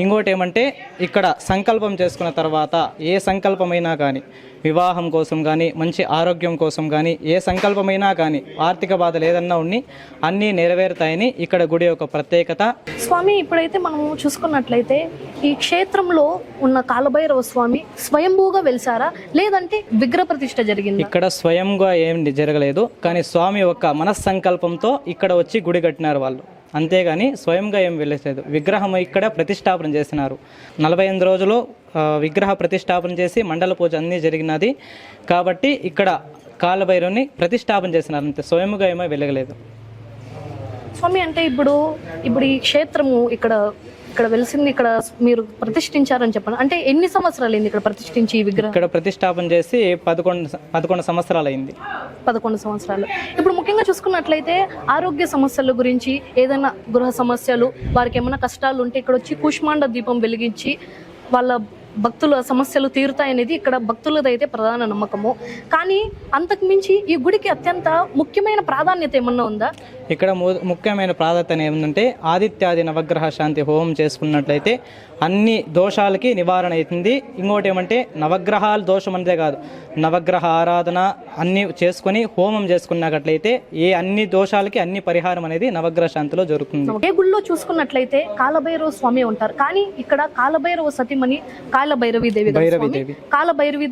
H: ఇంకోటి ఏమంటే ఇక్కడ సంకల్పం చేసుకున్న తర్వాత ఏ సంకల్పమైనా కానీ, వివాహం కోసం కానీ, మంచి ఆరోగ్యం కోసం కానీ, ఏ సంకల్పమైనా కానీ, ఆర్థిక బాధలు ఏదన్నా ఉన్ని అన్నీ నెరవేరుతాయని ఇక్కడ గుడి యొక్క ప్రత్యేకత.
A: స్వామి, ఇప్పుడైతే మనము చూసుకున్నట్లయితే ఈ క్షేత్రంలో ఉన్న కాలభైరవ స్వామి స్వయంభూగా వెలిసారా, లేదంటే విగ్రహ ప్రతిష్ఠ జరిగింది?
H: ఇక్కడ స్వయంగా ఏం జరగలేదు, కానీ స్వామి యొక్క మనస్సంకల్పంతో ఇక్కడ వచ్చి గుడి కట్టినారు వాళ్ళు. అంతేగాని స్వయంగా ఏం వెళ్ళలేదు. విగ్రహం ఇక్కడ ప్రతిష్టాపన చేసినారు. 48 రోజులు విగ్రహ ప్రతిష్టాపన చేసి మండల పూజ అన్నీ జరిగినది. కాబట్టి ఇక్కడ కాలభైరవుని ప్రతిష్టాపన చేసినారు, అంతే, స్వయంగా ఏమీ వెలగలేదు.
A: స్వామి, అంటే ఇప్పుడు ఈ క్షేత్రము ఇక్కడ వెలిసింది, ఇక్కడ మీరు ప్రతిష్ఠించారని చెప్పండి. అంటే ఎన్ని సంవత్సరాలు అయింది ఇక్కడ ప్రతిష్ఠించి ఈ విగ్రహం?
H: ఇక్కడ ప్రతిష్టాపన చేసి 11 సంవత్సరాలు అయింది.
A: 11 సంవత్సరాలు. ఇప్పుడు ముఖ్యంగా చూసుకున్నట్లయితే ఆరోగ్య సమస్యల గురించి, ఏదైనా గృహ సమస్యలు, వారికి ఏమైనా కష్టాలు ఉంటే ఇక్కడ వచ్చి కూష్మాండ దీపం వెలిగించి వాళ్ళ భక్తుల సమస్యలు తీరుతాయనేది ఇక్కడ భక్తులదైతే ప్రధాన నమ్మకము. కానీ అంతకు మించి ఈ గుడికి అత్యంత ముఖ్యమైన ప్రాధాన్యత ఏమన్నా ఉందా?
H: ఇక్కడ ముఖ్యమైన ప్రాధాన్యత ఏమిటంటే ఆదిత్యాది నవగ్రహ శాంతి హోమం చేసుకున్నట్లయితే అన్ని దోషాలకి నివారణ అవుతుంది. ఇంకోటి ఏమంటే నవగ్రహాలు దోషం అంతే కాదు, నవగ్రహ ఆరాధన అన్ని చేసుకొని హోమం చేసుకున్నట్లయితే అన్ని దోషాలకి అన్ని పరిహారం అనేది నవగ్రహ శాంతిలో జరుగుతుంది.
A: ఏ గుళ్ళో చూసుకున్నట్లయితే కాలభైరవ స్వామి ఉంటారు, కానీ ఇక్కడ కాలభైరవ సతీమణి కాలభైరవి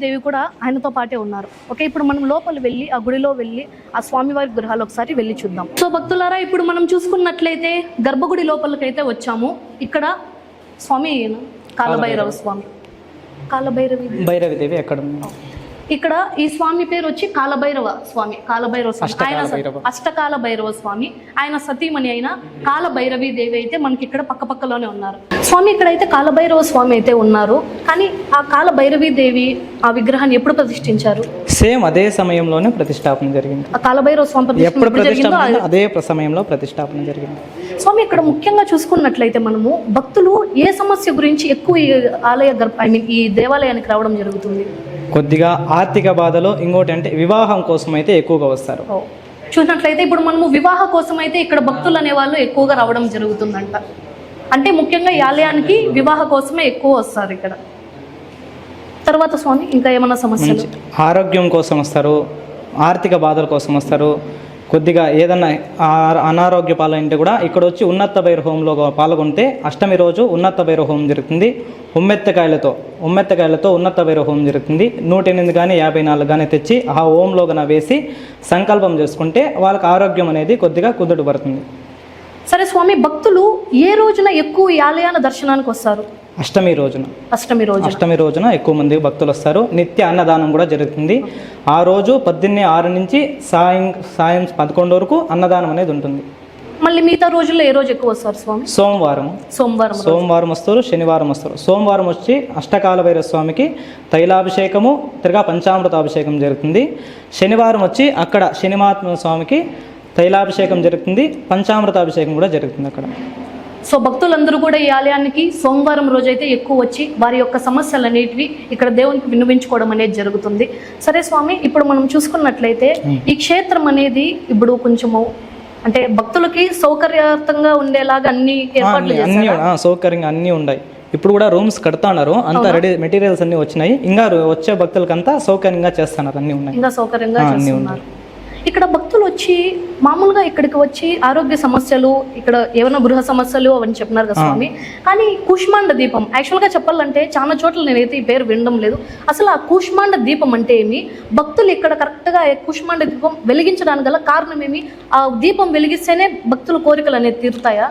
A: దేవి కూడా ఆయనతో పాటే ఉన్నారు. ఓకే, ఇప్పుడు మనం లోపల వెళ్ళి ఆ గుడిలో వెళ్ళి ఆ స్వామివారి గృహాలు ఒకసారి వెళ్ళి చూద్దాం. సో భక్తులారా, ఇప్పుడు మనం చూసుకున్నట్లయితే గర్భగుడి లోపలికైతే వచ్చాము. ఇక్కడ స్వామి కాలభైరవ స్వామి, భైరవి దేవి
H: ఎక్కడ
A: ఇక్కడ ఈ స్వామి పేరు వచ్చి కాలభైరవ స్వామి. కాలభైరవ స్వామి ఆయన అష్టకాల భైరవ స్వామి, ఆయన సతీమణి అయిన కాలభైరవి దేవి అయితే మనకి ఇక్కడ పక్కపక్కలోనే ఉన్నారు. స్వామి ఇక్కడైతే కాలభైరవ స్వామి అయితే ఉన్నారు, కానీ ఆ కాలభైరవి దేవి ఆ విగ్రహాన్ని ఎప్పుడు ప్రతిష్ఠించారు?
H: సేమ్ అదే సమయంలోనే ప్రతిష్టాపన జరిగింది.
A: ఆ కాలభైరవ స్వామి ప్రతిష్ఠ
H: ఎప్పుడు
A: ఎప్పుడు జరిగిందో
H: ప్రతిష్టాపన అదే సమయంలో ప్రతిష్టాపన జరిగింది.
A: స్వామి ఇక్కడ ముఖ్యంగా చూసుకున్నట్లయితే మనము భక్తులు ఏ సమస్య గురించి ఎక్కువ ఈ ఆలయ ఈ దేవాలయానికి రావడం జరుగుతుంది?
H: కొద్దిగా ఆర్థిక బాధలో, ఇంకోటి అంటే వివాహం కోసం అయితే ఎక్కువగా వస్తారు.
A: చూసినట్లయితే ఇప్పుడు మనము వివాహ కోసం అయితే ఇక్కడ భక్తులు అనే వాళ్ళు ఎక్కువగా రావడం జరుగుతుందంట. అంటే ముఖ్యంగా ఈ ఆలయానికి వివాహ కోసమే ఎక్కువ వస్తారు ఇక్కడ. తర్వాత స్వామి ఇంకా ఏమైనా సమస్యలు?
H: ఆరోగ్యం కోసం వస్తారు, ఆర్థిక బాధల కోసం వస్తారు, కొద్దిగా ఏదన్నా అనారోగ్య పాలంటే కూడా ఇక్కడ వచ్చి ఉన్నత భైరవ హోమంలో పాల్గొంటే అష్టమి రోజు ఉన్నత భైరవ హోమం జరుగుతుంది. ఉమ్మెత్తకాయలతో ఉన్నత భైరవ హోమం జరుగుతుంది. 108 కానీ 54 కానీ తెచ్చి ఆ హోమంలో గన వేసి సంకల్పం చేసుకుంటే వాళ్ళకి ఆరోగ్యం అనేది కొద్దిగా కుదుటపడుతుంది.
A: సరే స్వామి, భక్తులు ఏ రోజున ఎక్కువ ఈ ఆలయాల దర్శనానికి వస్తారు?
H: అష్టమి రోజున. అష్టమి రోజున ఎక్కువ మంది భక్తులు వస్తారు. నిత్య అన్నదానం కూడా జరుగుతుంది. ఆ రోజు పొద్దున్నే 6 నుంచి సాయం 11 వరకు అన్నదానం అనేది ఉంటుంది.
A: మళ్ళీ మిగతా రోజుల్లో ఏ రోజు ఎక్కువ వస్తారు స్వామి?
H: సోమవారం వస్తారు, శనివారం వస్తారు. సోమవారం వచ్చి అష్టకాల భైరవ స్వామికి తైలాభిషేకము, తిరగా పంచామృత అభిషేకం జరుగుతుంది. శనివారం వచ్చి అక్కడ శనిమాత్మ స్వామికి తైలాభిషేకం జరుగుతుంది, పంచామృత అభిషేకం కూడా జరుగుతుంది అక్కడ.
A: సో భక్తులందరూ కూడా ఈ ఆలయానికి సోమవారం రోజైతే ఎక్కువ వచ్చి వారి యొక్క సమస్యలన్నిటివి ఇక్కడ దేవునికి విన్నవించుకోవడం అనేది జరుగుతుంది. సరే స్వామి, ఇప్పుడు మనం చూసుకున్నట్లయితే ఈ క్షేత్రం అనేది ఇప్పుడు కొంచెము అంటే భక్తులకి సౌకర్యార్థంగా ఉండేలాగా అన్ని ఏర్పాట్లు చేశారా?
H: సౌకర్యంగా అన్నీ ఉన్నాయి. ఇప్పుడు కూడా రూమ్స్ కడతాన్నారు, అంతా రెడీ, మెటీరియల్స్ అన్ని వచ్చినాయి. ఇంకా వచ్చే భక్తులకంతా సౌకర్యంగా చేస్తున్నారు, అన్ని ఉన్నాయి,
A: ఇంకా సౌకర్యంగా చేస్తున్నారు. ఇక్కడ భక్తులు వచ్చి మామూలుగా ఇక్కడికి వచ్చి ఆరోగ్య సమస్యలు, ఇక్కడ ఏమైనా గృహ సమస్యలు అవన్నీ చెప్పినారు కదా స్వామి, కానీ కూష్మాండ దీపం యాక్చువల్గా చెప్పాలంటే చాలా చోట్ల నేనైతే ఈ పేరు వినడం లేదు. అసలు ఆ కూష్మాండ దీపం అంటే ఏమి? భక్తులు ఇక్కడ కరెక్ట్గా కూష్మాండ దీపం వెలిగించడానికి గల కారణం ఏమి? ఆ దీపం వెలిగిస్తేనే భక్తుల కోరికలు అనేది తీరుతాయా?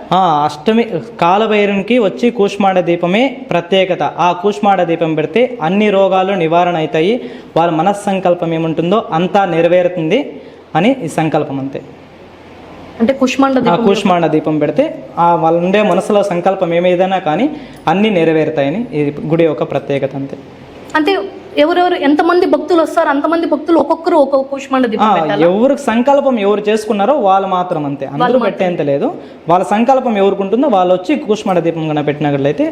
H: అష్టమి కాలభైరవునికి వచ్చి కూష్మాండ దీపమే ప్రత్యేకత. ఆ కూష్మాండ దీపం పెడితే అన్ని రోగాలు నివారణ అవుతాయి, వాళ్ళ మనస్సంకల్పం ఏముంటుందో అంతా నెరవేరుతుంది అని ఈ సంకల్పం. అంతే.
A: అంటే
H: కూష్మాండ దీపం పెడితే వాళ్ళ ఉండే మనసులో సంకల్పం ఏమైనా కానీ అన్నీ నెరవేరుతాయని ఈ గుడి యొక్క ప్రత్యేకత. అంతే.
A: అంటే ఎవరెవరు ఎంతమంది భక్తులు వస్తారు అంతమంది భక్తులు ఒక్కొక్కరు ఒక్కొక్క కూష్మాండ దీపం పెట్టాలా?
H: ఎవరు సంకల్పం ఎవరు చేసుకున్నారో వాళ్ళు మాత్రం, అంతే, అందరూ పెట్టేంత లేదు. వాళ్ళ సంకల్పం ఎవరికి ఉంటుందో వాళ్ళు వచ్చి కూష్మాండ దీపం కన్నా పెట్టినట్లయితే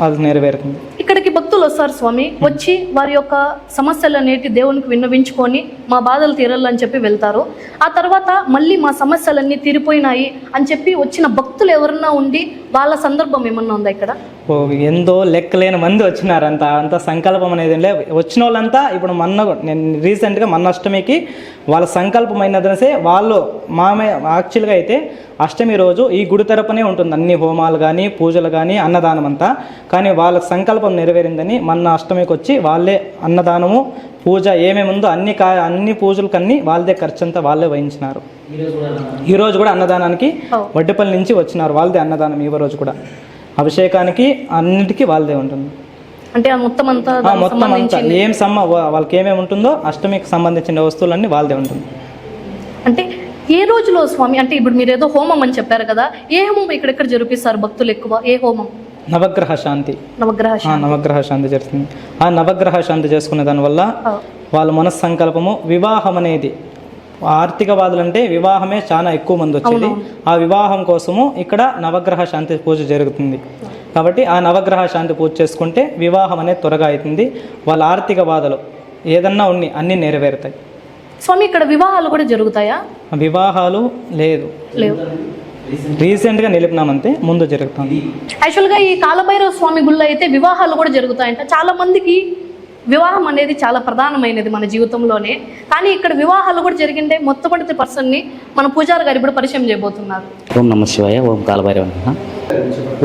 H: అది నెరవేరుతుంది.
A: ఇక్కడికి భక్తులు వస్తారు స్వామి, వచ్చి వారి యొక్క సమస్యలన్నిటి దేవునికి విన్నవించుకొని మా బాధలు తీరాలని చెప్పి వెళ్తారు. ఆ తర్వాత మళ్ళీ మా సమస్యలన్నీ తీరిపోయినాయి అని చెప్పి వచ్చిన భక్తులు ఎవరన్నా ఉండి వాళ్ళ సందర్భం ఏమన్నా ఉందా ఇక్కడ?
H: ఎంతో లెక్కలేని మంది వచ్చినారు. అంత సంకల్పం అనేది వచ్చిన వాళ్ళంతా ఇప్పుడు నేను రీసెంట్గా అష్టమికి వాళ్ళ సంకల్పమైనదనసే వాళ్ళు యాక్చువల్గా అయితే అష్టమి రోజు ఈ గుడి తరపునే ఉంటుంది, అన్ని హోమాలు కానీ పూజలు కానీ అన్నదానం అంతా. కానీ వాళ్ళ సంకల్పం నెరవేరిందని అష్టమికి వచ్చి వాళ్ళే అన్నదానము పూజ ఏమేమి ఉందో అన్ని పూజలకన్నీ వాళ్ళదే ఖర్చు అంతా వాళ్ళే వహించినారు. ఈరోజు కూడా అన్నదానానికి వడ్డిపల్లి నుంచి వచ్చినారు, వాళ్ళదే అన్నదానం. ఈ రోజు కూడా అభిషేకానికి అన్నిటికీ వాళ్ళదే ఉంటుంది.
A: అంటే మొత్తం అంతా
H: వాళ్ళకి ఏమేమి ఉంటుందో అష్టమికి సంబంధించిన వస్తువులన్నీ వాళ్ళదే ఉంటుంది.
A: అంటే ఏ రోజులో స్వామి? అంటే ఇప్పుడు మీరు ఏదో హోమం అని చెప్పారు కదా, ఏ హోమం ఇక్కడెక్కడ జరిపిస్తారు భక్తులు ఎక్కువ? ఏ హోమం?
H: నవగ్రహ శాంతి జరుగుతుంది. ఆ నవగ్రహ శాంతి చేసుకునే దానివల్ల వాళ్ళ మనస్సంకల్పము, వివాహం అనేది ఆర్థిక బాధలు అంటే వివాహమే చాలా ఎక్కువ మంది వచ్చేది. ఆ వివాహం కోసము ఇక్కడ నవగ్రహ శాంతి పూజ జరుగుతుంది. కాబట్టి ఆ నవగ్రహ శాంతి పూజ చేసుకుంటే వివాహం అనేది త్వరగా అవుతుంది. వాళ్ళ ఆర్థిక బాధలు ఏదన్నా అన్నీ నెరవేరుతాయి.
A: స్వామి ఇక్కడ వివాహాలు కూడా జరుగుతాయా?
H: వివాహాలు లేవు, రీసెంట్గా నిలిపినామంతే, ముందు జరుగుతుంది.
A: యాక్చువల్గా ఈ కాలభైరవ స్వామి గుళ్ళో అయితే వివాహాలు కూడా జరుగుతాయంట. చాలా మందికి వివాహం అనేది చాలా ప్రధానమైనది మన జీవితంలోనే. కానీ ఇక్కడ వివాహాలు కూడా జరిగింటే మొట్టమొదటి పర్సన్ని మన పూజారి గారు ఇప్పుడు పరిచయం చేయబోతున్నారు.
I: ఓం నమ శివాయ, ఓం కాలభైరవ.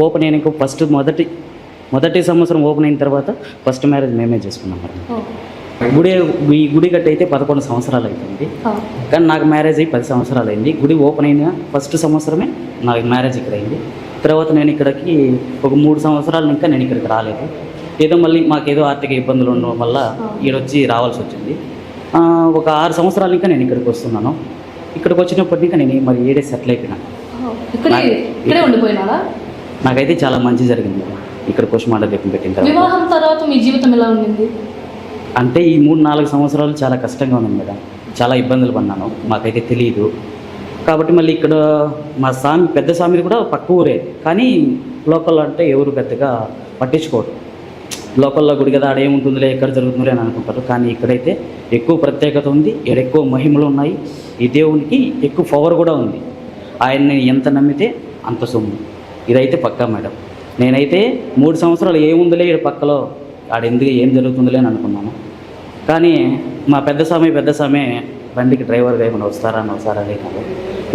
I: ఓపెన్ అయిన ఫస్ట్ మొదటి సంవత్సరం ఓపెన్ అయిన తర్వాత ఫస్ట్ మ్యారేజ్ మేమే చేసుకున్నాం. ఈ గుడి కట్టి అయితే 11 సంవత్సరాలు అవుతుంది, కానీ నాకు మ్యారేజ్ అయ్యి 10 సంవత్సరాలు అయింది. గుడి ఓపెన్ అయిన ఫస్ట్ సంవత్సరమే నాకు మ్యారేజ్ ఇక్కడ అయింది. తర్వాత నేను ఇక్కడికి ఒక 3 సంవత్సరాలు ఇంకా నేను ఇక్కడికి రాలేదు. ఏదో మళ్ళీ మాకేదో ఆర్థిక ఇబ్బందులు ఉండడం వల్ల ఈడొచ్చి రావాల్సి వచ్చింది. ఒక 6 సంవత్సరాలు ఇంకా నేను ఇక్కడికి వస్తున్నాను. ఇక్కడికి వచ్చినప్పటి ఇంకా నేను మరి ఏడే సెటిల్ అయిపోయినా.
A: ఇక్కడే ఉండిపోయినారా?
I: నాకైతే చాలా మంచి జరిగింది ఇక్కడ కుష్మాండ దీపం పెట్టిన తర్వాత.
A: వివాహం తర్వాత మీ జీవితం ఎలా ఉండింది?
I: అంటే ఈ 3-4 సంవత్సరాలు చాలా కష్టంగా ఉంది మేడం. చాలా ఇబ్బందులు పడినాను, మాకైతే తెలియదు. కాబట్టి మళ్ళీ ఇక్కడ మా పెద్ద స్వామిది కూడా పక్క ఊరే, కానీ లోకల్లో అంటే ఎవరు పెద్దగా పట్టించుకోరు. లోకల్లో గుడి కదా, ఆడేముంటుందిలే, ఎక్కడ జరుగుతుందిలే అని అనుకుంటారు. కానీ ఇక్కడైతే ఎక్కువ ప్రత్యేకత ఉంది, ఇక్కడ ఎక్కువ మహిమలు ఉన్నాయి. ఈ దేవునికి ఎక్కువ పవర్ కూడా ఉంది. ఆయన్ని ఎంత నమ్మితే అంత సొమ్ము, ఇదైతే పక్కా మేడం. నేనైతే 3 సంవత్సరాలు ఏముందిలే ఇక్కడ పక్కలో, ఆడెందుకు ఏం జరుగుతుందిలే అని అనుకున్నాను. కానీ మా పెద్ద స్వామి బండికి డ్రైవర్ లేకుండా వస్తారా లేకుండా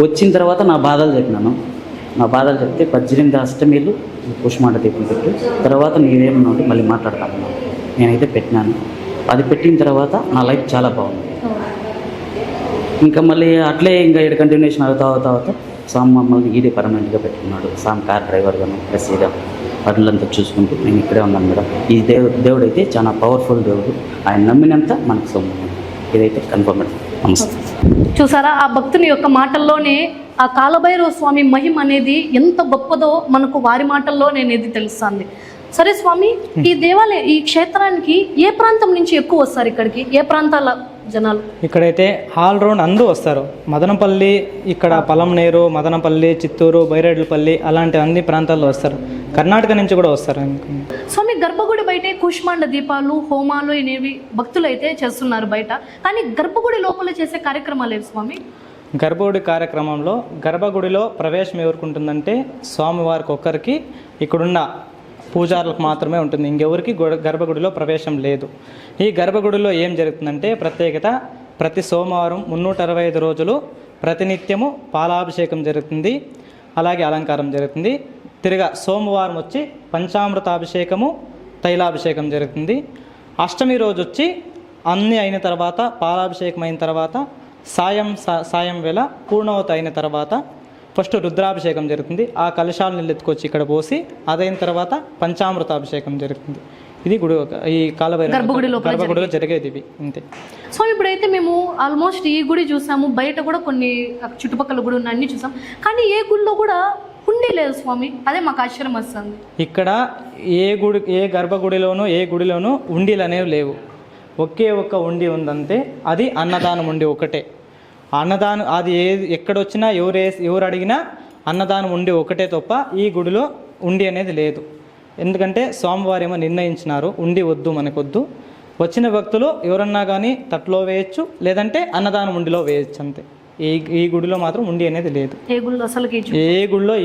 I: వచ్చిన తర్వాత నా బాధలు చెప్పినాను. నా బాధలు చెప్తే 18 అష్టమిలు కుష్మాండ దీపం పెట్టు, తర్వాత నీవేమన్నా ఉంటే మళ్ళీ మాట్లాడతాను. నేనైతే పెట్టినాను. అది పెట్టిన తర్వాత నా లైఫ్ చాలా బాగుంది. ఇంకా మళ్ళీ అట్లే ఇంకా ఇక్కడ కంటిన్యూషన్ అవుతా స్వామి మమ్మల్ని ఈడే పర్మనెంట్గా పెట్టుకున్నాడు. స్వామి కార్ డ్రైవర్గాను ప్లస్ ఇదా పనులంతా చూసుకుంటూ నేను ఇక్కడే ఉన్నాను మేడం. ఈ దేవుడు అయితే చాలా పవర్ఫుల్ దేవుడు. ఆయన నమ్మినంత మనకు సొమ్ము, ఇదైతే కన్ఫర్మ్ మేడం. నమస్తే.
A: చూసారా, ఆ భక్తుని యొక్క మాటల్లోనే ఆ కాలభైరవ స్వామి మహిమ అనేది ఎంత గొప్పదో మనకు వారి మాటల్లో అనేది తెలుస్తుంది. సరే స్వామి, ఈ దేవాలయం, ఈ క్షేత్రానికి ఏ ప్రాంతం నుంచి ఎక్కువ వస్తారు? ఇక్కడికి ఏ ప్రాంతాల జనాలు?
H: ఇక్కడైతే ఆల్ రౌండ్ అందరూ వస్తారు. మదనపల్లి, ఇక్కడ పలంనేరు, మదనపల్లి, చిత్తూరు, బైరెడ్లపల్లి అలాంటి అన్ని ప్రాంతాల్లో వస్తారు. కర్ణాటక నుంచి కూడా వస్తారు.
A: స్వామి, గర్భగుడి బయట కూష్మాండ దీపాలు, హోమాలు అనేవి భక్తులు అయితే చేస్తున్నారు బయట, కానీ గర్భగుడి లోపల చేసే కార్యక్రమాలు ఏవి స్వామి?
H: గర్భగుడి కార్యక్రమంలో గర్భగుడిలో ప్రవేశం ఎవరికి ఉంటుందంటే స్వామివారికి ఒక్కరికి, ఇక్కడున్న పూజారులకు మాత్రమే ఉంటుంది. ఇంకెవరికి గర్భగుడిలో ప్రవేశం లేదు. ఈ గర్భగుడిలో ఏం జరుగుతుందంటే ప్రత్యేకత, ప్రతి సోమవారం 365 రోజులు ప్రతినిత్యము పాలాభిషేకం జరుగుతుంది, అలాగే అలంకారం జరుగుతుంది. తిరిగా సోమవారం వచ్చి పంచామృతాభిషేకము, తైలాభిషేకం జరుగుతుంది. అష్టమి రోజు వచ్చి అన్నీ అయిన తర్వాత, పాలాభిషేకం అయిన తర్వాత సాయం వేళ పూర్ణవతి అయిన తర్వాత ఫస్ట్ రుద్రాభిషేకం జరుగుతుంది. ఆ కలశాలను నీళ్ళెత్తుకొచ్చి ఇక్కడ పోసి అదైన తర్వాత పంచామృతాభిషేకం జరుగుతుంది. ఇది గుడి, ఈ గర్భగుడిలో జరిగేది ఇవి అంతే.
A: సో ఇప్పుడైతే మేము ఆల్మోస్ట్ ఈ గుడి చూసాము, బయట కూడా కొన్ని చుట్టుపక్కల గుడి ఉన్న అన్ని చూసాం, కానీ ఏ గుడిలో కూడా హుండీ లేదు స్వామి. అదే మాకు ఆశ్చర్యం వస్తుంది.
H: ఇక్కడ ఏ గర్భగుడిలోనూ ఏ గుడిలోనూ హుండీలు అనేవి లేవు. ఒకే ఒక్క ఉండి ఉందంతే, అది అన్నదానం ఉండి ఒకటే. అన్నదానం అది ఎక్కడొచ్చినా ఎవరు అడిగినా అన్నదానం ఉండి ఒకటే తప్ప ఈ గుడిలో ఉండి అనేది లేదు. ఎందుకంటే స్వామివారు ఏమో నిర్ణయించినారు, ఉండి వద్దు, మనకొద్దు. వచ్చిన భక్తులు ఎవరన్నా కానీ తట్లో వేయచ్చు, లేదంటే అన్నదానం ఉండిలో వేయచ్చు అంతే. ఈ గుడిలో మాత్రం ఉండి అనేది లేదు.
A: ఏ గుడిలో అసలు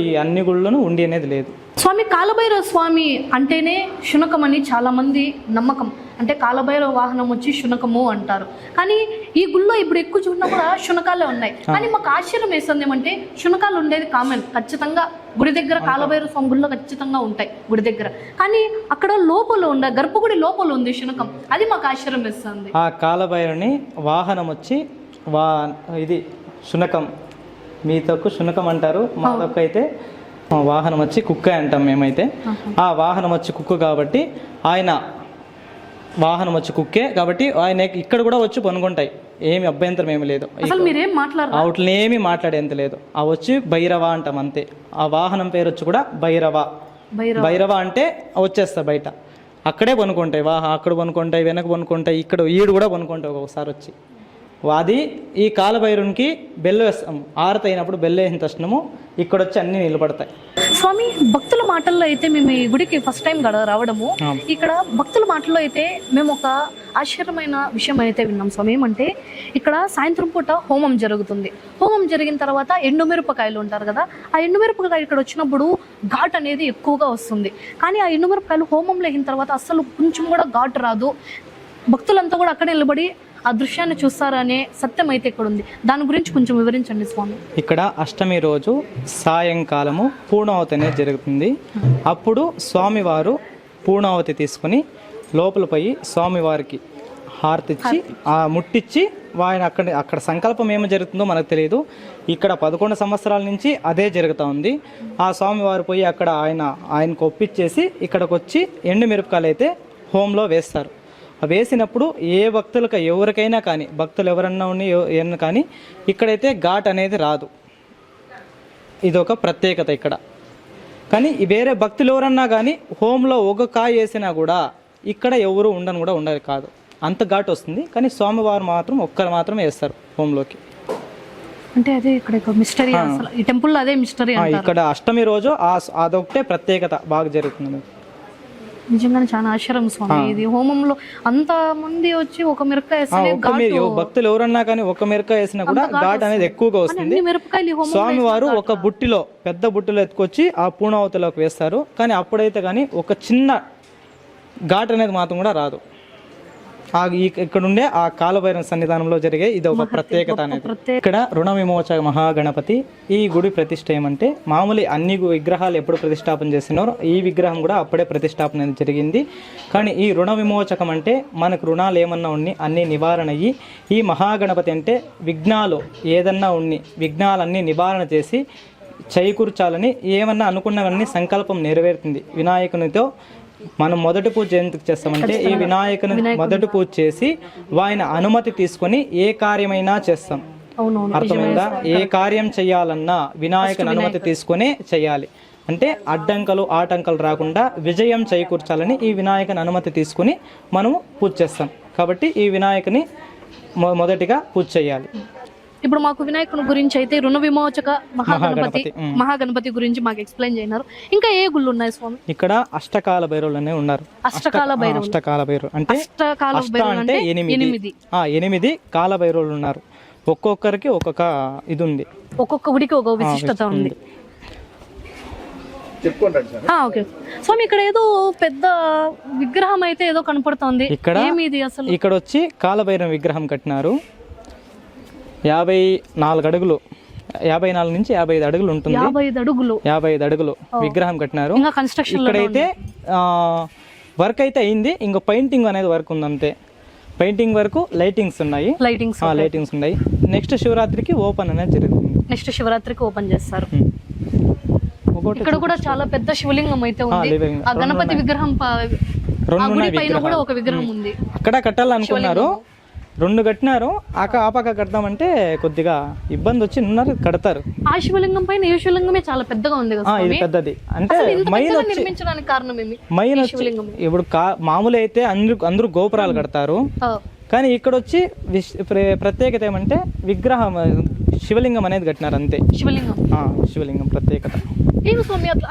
H: ఈ అన్ని గుడిలోనూ ఉండి అనేది లేదు.
A: స్వామి, కాలభైరవ స్వామి అంటేనే శునకం అని చాలా మంది నమ్మకం. అంటే కాలభైరవ వాహనం వచ్చి శునకము అంటారు, కానీ ఈ గుళ్ళో ఇప్పుడు ఎక్కువ చూసినా కూడా శునకాలే ఉన్నాయి. కానీ మాకు ఆశ్చర్యం వేస్తుంది ఏమంటే శునకాలు ఉండేది కామన్, ఖచ్చితంగా గుడి దగ్గర కాలభైరవ స్వామి గుళ్ళో ఖచ్చితంగా ఉంటాయి గుడి దగ్గర, కానీ అక్కడ లోపల గర్భగుడి లోపల ఉంది శునకం. అది మాకు ఆశ్చర్యం వేస్తుంది.
H: ఆ కాలభైరవుని వాహనం వచ్చి ఇది శునకం, మీ తొక్కు శునకం అంటారు, మా తొక్కు అయితే వాహనం వచ్చి కుక్క అంటాం మేమైతే. ఆ వాహనం వచ్చి కుక్క కాబట్టి ఆయన వాహనం వచ్చి కుక్కే కాబట్టి ఆయన ఇక్కడ కూడా వచ్చి పనుకుంటాయి. ఏమి అభ్యంతరం ఏమి లేదు, వాటిని ఏమి మాట్లాడేంత లేదు. ఆ వచ్చి భైరవ అంటాం అంతే. ఆ వాహనం పేరు వచ్చి కూడా భైరవ అంటే వచ్చేస్తా బయట, అక్కడే పనుకుంటాయి. అక్కడ పనుకుంటాయి, వెనక పనుకుంటాయి, ఇక్కడ ఈడు కూడా పనుకుంటాయి ఒక్కొక్కసారి వచ్చి. అది ఈ కాలభైరునికి బెల్లు వేస్తాము, ఆరతి అయినప్పుడు బెల్లు వేసిన తక్షణము ఇక్కడ వచ్చి అన్ని నిలబడతాయి.
A: స్వామి, భక్తుల మాటల్లో అయితే మేము ఈ గుడికి ఫస్ట్ టైం రావడము, ఇక్కడ భక్తుల మాటల్లో అయితే మేము ఒక ఆశ్చర్యమైన విషయం అయితే విన్నాం స్వామి. ఏమంటే ఇక్కడ సాయంత్రం పూట హోమం జరుగుతుంది. హోమం జరిగిన తర్వాత ఎండుమిరపకాయలు ఉంటారు కదా, ఆ ఎండుమిరపకాయలు ఇక్కడ వచ్చినప్పుడు ఘాట్ అనేది ఎక్కువగా వస్తుంది. కానీ ఆ ఎండుమిరపకాయలు హోమంలో అయిన తర్వాత అస్సలు కొంచెం కూడా ఘాటు రాదు. భక్తులంతా కూడా అక్కడ నిలబడి ఆ దృశ్యాన్ని చూస్తారనే సత్యం అయితే ఇక్కడ ఉంది. దాని గురించి కొంచెం వివరించండి స్వామి.
H: ఇక్కడ అష్టమి రోజు సాయంకాలము పూర్ణావతి అనేది జరుగుతుంది. అప్పుడు స్వామివారు పూర్ణావతి తీసుకుని లోపల పోయి స్వామివారికి హారతిచ్చి ముట్టించి ఆయన అక్కడ సంకల్పం ఏమి జరుగుతుందో మనకు తెలియదు. ఇక్కడ 11 సంవత్సరాల నుంచి అదే జరుగుతూ ఉంది. ఆ స్వామివారు పోయి అక్కడ ఆయనకు ఒప్పించేసి ఇక్కడికి వచ్చి ఎండు మిరపకాయలు అయితే హోంలో వేస్తారు. వేసినప్పుడు ఏ భక్తులకు ఎవరికైనా కానీ, భక్తులు ఎవరన్నా ఉన్నా కానీ ఇక్కడైతే ఘాట్ అనేది రాదు. ఇదొక ప్రత్యేకత ఇక్కడ. కానీ వేరే భక్తులు ఎవరన్నా కానీ హోంలో ఒక కాయ వేసినా కూడా ఇక్కడ ఎవరు ఉండదు కాదు, అంత ఘాటు వస్తుంది. కానీ స్వామివారు మాత్రం ఒక్కరు మాత్రమే వేస్తారు హోంలోకి.
A: అంటే అదే ఇక్కడ మిస్టరీ, అసలు ఈ టెంపుల్లో అదే మిస్టరీ.
H: ఇక్కడ అష్టమి రోజు అదొకటే ప్రత్యేకత బాగా జరుగుతుంది.
A: నిజంగానే చాలా ఆశ్చర్యం స్వామి. ఇది హోమంలో అంత మంది వచ్చి ఒక మిరపకాయ
H: భక్తులు ఎవరన్నా కానీ ఒక మిరపకాయ వేసినా కూడా ఘాట్ అనేది ఎక్కువగా వస్తుంది. స్వామివారు ఒక బుట్టిలో, పెద్ద బుట్టిలో ఎత్తుకొచ్చి ఆ పూర్ణావతిలోకి వేస్తారు. కానీ అప్పుడైతే కానీ ఒక చిన్న ఘాట్ అనేది మాత్రం కూడా రాదు. ఇక్కడ ఉండే ఆ కాలభైరవ సన్నిధానంలో జరిగే ఇది ఒక ప్రత్యేకత అనేది. ఇక్కడ రుణ విమోచక మహాగణపతి ఈ గుడి ప్రతిష్ట ఏమంటే, మామూలు అన్ని విగ్రహాలు ఎప్పుడు ప్రతిష్టాపన చేసినారో ఈ విగ్రహం కూడా అప్పుడే ప్రతిష్టాపన అనేది జరిగింది. కానీ ఈ రుణ విమోచకం అంటే మనకు రుణాలు ఏమన్నా ఉన్ని అన్నీ నివారణ అయ్యి, ఈ మహాగణపతి అంటే విఘ్నాలు ఏదన్నా ఉన్ని విఘ్నాలన్నీ నివారణ చేసి చేకూర్చాలని ఏమన్నా అనుకున్నవన్నీ సంకల్పం నెరవేరుతుంది. వినాయకునితో మనం మొదటి పూజ ఎందుకు చేస్తామంటే, ఈ వినాయకుని మొదటి పూజ చేసి ఆయన అనుమతి తీసుకొని ఏ కార్యమైనా చేస్తాం. అర్థమైందా? ఏ కార్యం చేయాలన్నా వినాయకుని అనుమతి తీసుకునే చేయాలి. అంటే అడ్డంకలు ఆటంకాలు రాకుండా విజయం చేకూర్చాలని ఈ వినాయకుని అనుమతి తీసుకుని మనము పూజ చేస్తాం. కాబట్టి ఈ వినాయకుని మొదటిగా పూజ చేయాలి.
A: ఇప్పుడు మాకు వినాయకుని గురించి అయితే రుణ విమోచక మహాగణపతి గురించి మాకు ఎక్స్ప్లెయిన్ చేయన్నారు. ఇంకా ఏ గుళ్ళు ఉన్నాయి స్వామి?
H: ఇక్కడ అష్టకాల భైరవులు అనేవి ఉన్నారు. అష్టకాల భైరవులు అంటే అంటే 8 కాల భైరవులు ఉన్నారు. ఒక్కొక్కరికి ఒక్కొక్క ఇది ఉంది,
A: ఒక్కొక్క గుడికి ఒక విశిష్టత ఉంది. ఓకే స్వామి, ఇక్కడ ఏదో పెద్ద విగ్రహం అయితే ఏదో కనపడుతోంది.
H: ఇక్కడ వచ్చి కాలభైరవ విగ్రహం కట్టినారు. 54 అడుగులు, 54 నుంచి 55 అడుగులు ఉంటుంది. 55 అడుగులు విగ్రహం కట్టినారు. ఇక్కడైతే వర్క్ అయితే అయింది, ఇంకా పెయింటింగ్ అనేది వర్క్ ఉంది అంతే. పెయింటింగ్ వరకు లైటింగ్స్ ఉన్నాయి. నెక్స్ట్ శివరాత్రికి ఓపెన్ అనేది జరుగుతుంది.
A: ఓపెన్ చేస్తారు. ఇక్కడ కూడా చాలా పెద్ద శివలింగం అయితే ఉంది. ఆ గణపతి విగ్రహం పైన కూడా ఒక విగ్రహం ఉంది.
H: అక్కడ కట్టాలనుకున్నారు, 2 కట్టినారు. ఆ పక్క కడతామంటే కొద్దిగా ఇబ్బంది వచ్చి కడతారు.
A: ఆ శివలింగం పైన ఈ శివలింగమే చాలా పెద్దగా ఉంది కదా.
H: ఇది పెద్దది అంటే
A: నిర్మించడానికి కారణం ఏమి?
H: ఇప్పుడు మామూలు అయితే అందరూ గోపురాలు కడతారు. కానీ ఇక్కడ వచ్చి ప్రత్యేకత ఏమంటే విగ్రహం శివలింగం అనేది కట్టినారు అంతే. శివలింగం ప్రత్యేకత.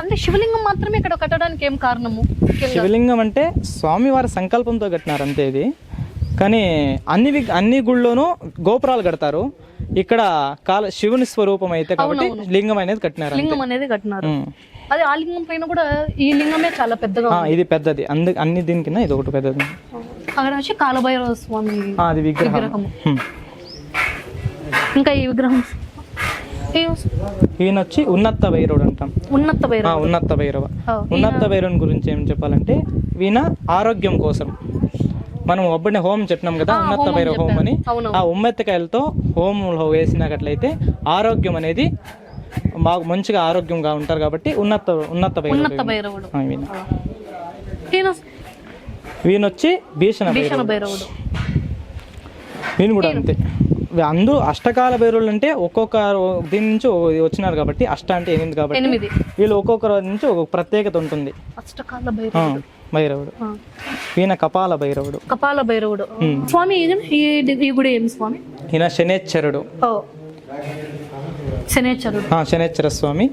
A: అంటే శివలింగం మాత్రమే ఇక్కడ కట్టడానికి ఏం కారణము?
H: శివలింగం అంటే స్వామివారి సంకల్పంతో కట్టినారు అంతే. ఇది కానీ అన్ని గుళ్ళోనూ గోపురాలు కడతారు. ఇక్కడ శివుని స్వరూపం అయితే కాబట్టి లింగం అనేది కట్టినారు.
A: అదే ఆ లింగం పైన కూడా ఈ లింగమే చాలా పెద్దగా,
H: ఇది పెద్దది. అన్ని దీనికిన్నా ఇది ఒకటి పెద్దది.
A: అక్కడ వచ్చి కాలభైరవ స్వామి
H: అది విగ్రహం.
A: ఇంకా ఈ విగ్రహం
H: ఈయన వచ్చి ఉన్నత భైరవుడు అంటాం. ఉన్నత భైరవుని గురించి ఏం చెప్పాలంటే, ఈయన ఆరోగ్యం కోసం మనం ఒబ్బడిని హోమం చెప్పినాం కదా, ఉన్నత భైరవ హోమం అని. ఆ ఉమ్మెత్తకాయలతో హోమంలో వేసినట్లయితే ఆరోగ్యం అనేది బాగా మంచిగా ఆరోగ్యంగా ఉంటారు. కాబట్టి ఉన్నత భైరవుడు. వీనొచ్చి భీషణ భైరవుడు. వీని కూడా అంతే. అందరూ అష్టకాల భైరవులు అంటే ఒక్కొక్క దీని నుంచి వచ్చినారు కాబట్టి అష్ట అంటే 8 కాబట్టి వీళ్ళు ఒక్కొక్క నుంచి ఒక ప్రత్యేకత ఉంటుంది.
A: అష్టకాల
H: భైరవుడు. ఈయన కపాల భైరవుడు.
A: స్వామి ఈ గుడి ఏమి స్వామి?
H: ఈయన శనేశ్వరుడు. శనేశ్వర స్వామి.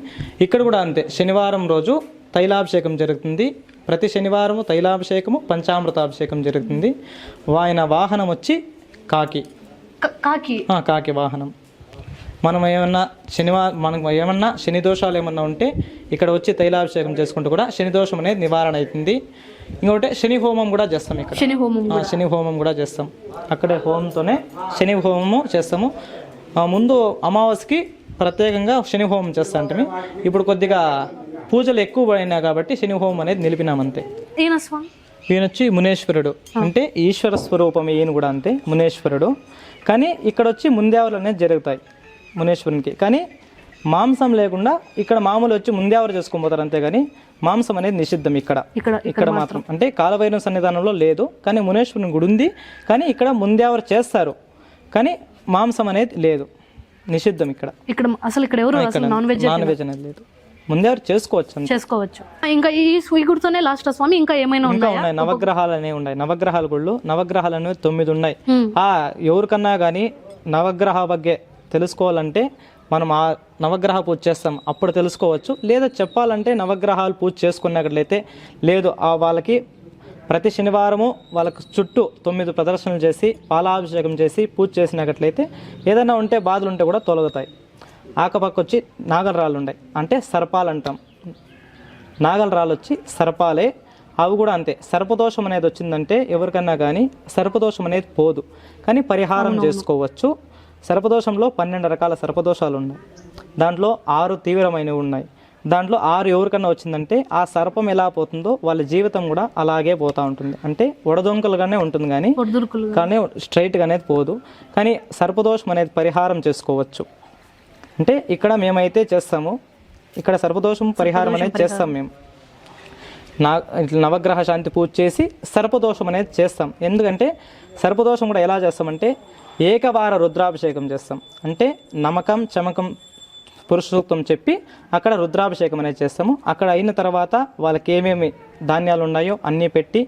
H: ఇక్కడ కూడా అంతే. శనివారం రోజు తైలాభిషేకం జరుగుతుంది. ప్రతి శనివారం తైలాభిషేకము, పంచామృతాభిషేకం జరుగుతుంది. ఆయన వాహనం వచ్చి కాకి వాహనం. మనకు ఏమన్నా శని దోషాలు ఏమన్నా ఉంటే ఇక్కడ వచ్చి తైలాభిషేకం చేసుకుంటూ కూడా శని దోషం అనేది నివారణ అవుతుంది. ఇంకొకటి శని హోమం కూడా చేస్తాం. ఇక్కడ శని హోమం కూడా చేస్తాం. అక్కడే హోమంతోనే శని హోమము చేస్తాము. ముందు అమావాస్యకి ప్రత్యేకంగా శని హోమం చేస్తా అంటే ఇప్పుడు కొద్దిగా పూజలు ఎక్కువ పడినా కాబట్టి శని హోమం అనేది నిలిపినామంతే. ఈయన వచ్చి మునేశ్వరుడు. అంటే ఈశ్వర స్వరూపం. ఈయన కూడా అంతే మునేశ్వరుడు. కానీ ఇక్కడ వచ్చి ముందేవలు అనేది జరుగుతాయి మునేశ్వరునికి. కానీ మాంసం లేకుండా ఇక్కడ మామూలు వచ్చి ముందేవరు చేసుకొని పోతారు అంతేగాని మాంసం అనేది నిషిద్ధం ఇక్కడ మాత్రం. అంటే కాలభైరవ సన్నిధానంలో లేదు, కానీ మునేశ్వరుని గుడి ఉంది, కానీ ఇక్కడ ముందేవరు చేస్తారు, కానీ మాంసం అనేది లేదు, నిషిద్ధం ఇక్కడ.
A: అసలు ఇక్కడ ఎవరు నాన్ వెజ్
H: అనేది లేదు, ముందేవరు చేసుకోవచ్చు.
A: ఇంకా ఈ గుడితోనే లాస్ట్ స్వామి ఇంకా ఏమైనా
H: ఉన్నాయి నవగ్రహాలు అనేవి ఉన్నాయి. నవగ్రహాల గుళ్ళు, నవగ్రహాలు అనేవి 9 ఉన్నాయి. ఎవరికన్నా కానీ నవగ్రహ ಬಗ್ಗೆ తెలుసుకోవాలంటే మనం ఆ నవగ్రహ పూజ చేస్తాం, అప్పుడు తెలుసుకోవచ్చు. లేదా చెప్పాలంటే నవగ్రహాలు పూజ చేసుకున్నట్లయితే లేదు, వాళ్ళకి ప్రతి శనివారము వాళ్ళకి చుట్టూ 9 ప్రదర్శనలు చేసి పాలాభిషేకం చేసి పూజ చేసినట్లయితే ఏదైనా ఉంటే బాధలు ఉంటే కూడా తొలగుతాయి. ఆకపక్క వచ్చి నాగలరాళ్ళు ఉన్నాయి, అంటే సర్పాలు అంటాం. నాగలరాళ్ళు వచ్చి సర్పాలే, అవి కూడా అంతే. సర్పదోషం అనేది వచ్చిందంటే ఎవరికన్నా కానీ సర్పదోషం అనేది పోదు, కానీ పరిహారం చేసుకోవచ్చు. సర్పదోషంలో 12 రకాల సర్పదోషాలు ఉన్నాయి, దాంట్లో 6 తీవ్రమైనవి ఉన్నాయి. దాంట్లో 6 ఎవరికన్నా వచ్చిందంటే ఆ సర్పం ఎలా పోతుందో వాళ్ళ జీవితం కూడా అలాగే పోతూ ఉంటుంది. అంటే ఒడదొంకలుగానే ఉంటుంది కానీ స్ట్రైట్గా అనేది పోదు. కానీ సర్పదోషం అనేది పరిహారం చేసుకోవచ్చు. అంటే ఇక్కడ మేమైతే చేస్తాము, ఇక్కడ సర్పదోషం పరిహారం అనేది చేస్తాం మేము. నవగ్రహ శాంతి పూజ చేసి సర్పదోషం అనేది చేస్తాం. ఎందుకంటే సర్పదోషం కూడా ఎలా చేస్తామంటే ఏకవార రుద్రాభిషేకం చేస్తాం. అంటే నమకం చమకం పురుష సూక్తం చెప్పి అక్కడ రుద్రాభిషేకం అనేది చేస్తాము. అక్కడ అయిన తర్వాత వాళ్ళకి ఏమేమి ధాన్యాలు ఉన్నాయో అన్నీ పెట్టి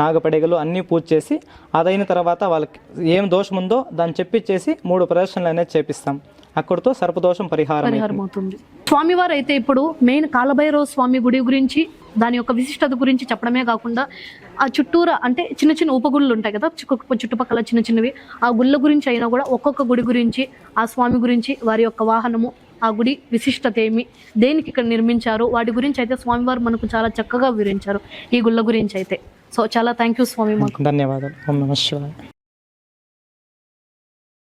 H: నాగపడగలు అన్నీ పూజ చేసి అదైన తర్వాత వాళ్ళకి ఏం దోషం ఉందో దాన్ని చెప్పిచ్చేసి 3 ప్రదర్శనలు అనేది చేపిస్తాం. అక్కడితో సర్పదోషం పరిహారం
A: అవుతుంది. స్వామివారు అయితే ఇప్పుడు మెయిన్ కాలభైరవ స్వామి గుడి గురించి దాని యొక్క విశిష్టత గురించి చెప్పడమే కాకుండా ఆ చుట్టూరా అంటే చిన్న చిన్న ఉపగుళ్ళు ఉంటాయి కదా చుట్టుపక్కల చిన్నవి, ఆ గుళ్ళ గురించి అయినా కూడా ఒక్కొక్క గుడి గురించి ఆ స్వామి గురించి వారి యొక్క వాహనము ఆ గుడి విశిష్టత ఏమి దేనికి ఇక్కడ నిర్మించారు వాటి గురించి అయితే స్వామివారు మనకు చాలా చక్కగా వివరించారు ఈ గుళ్ళ గురించి అయితే. సో చాలా థ్యాంక్ యూ స్వామి.
H: ధన్యవాదాలు. ఓం నమః శివాయ.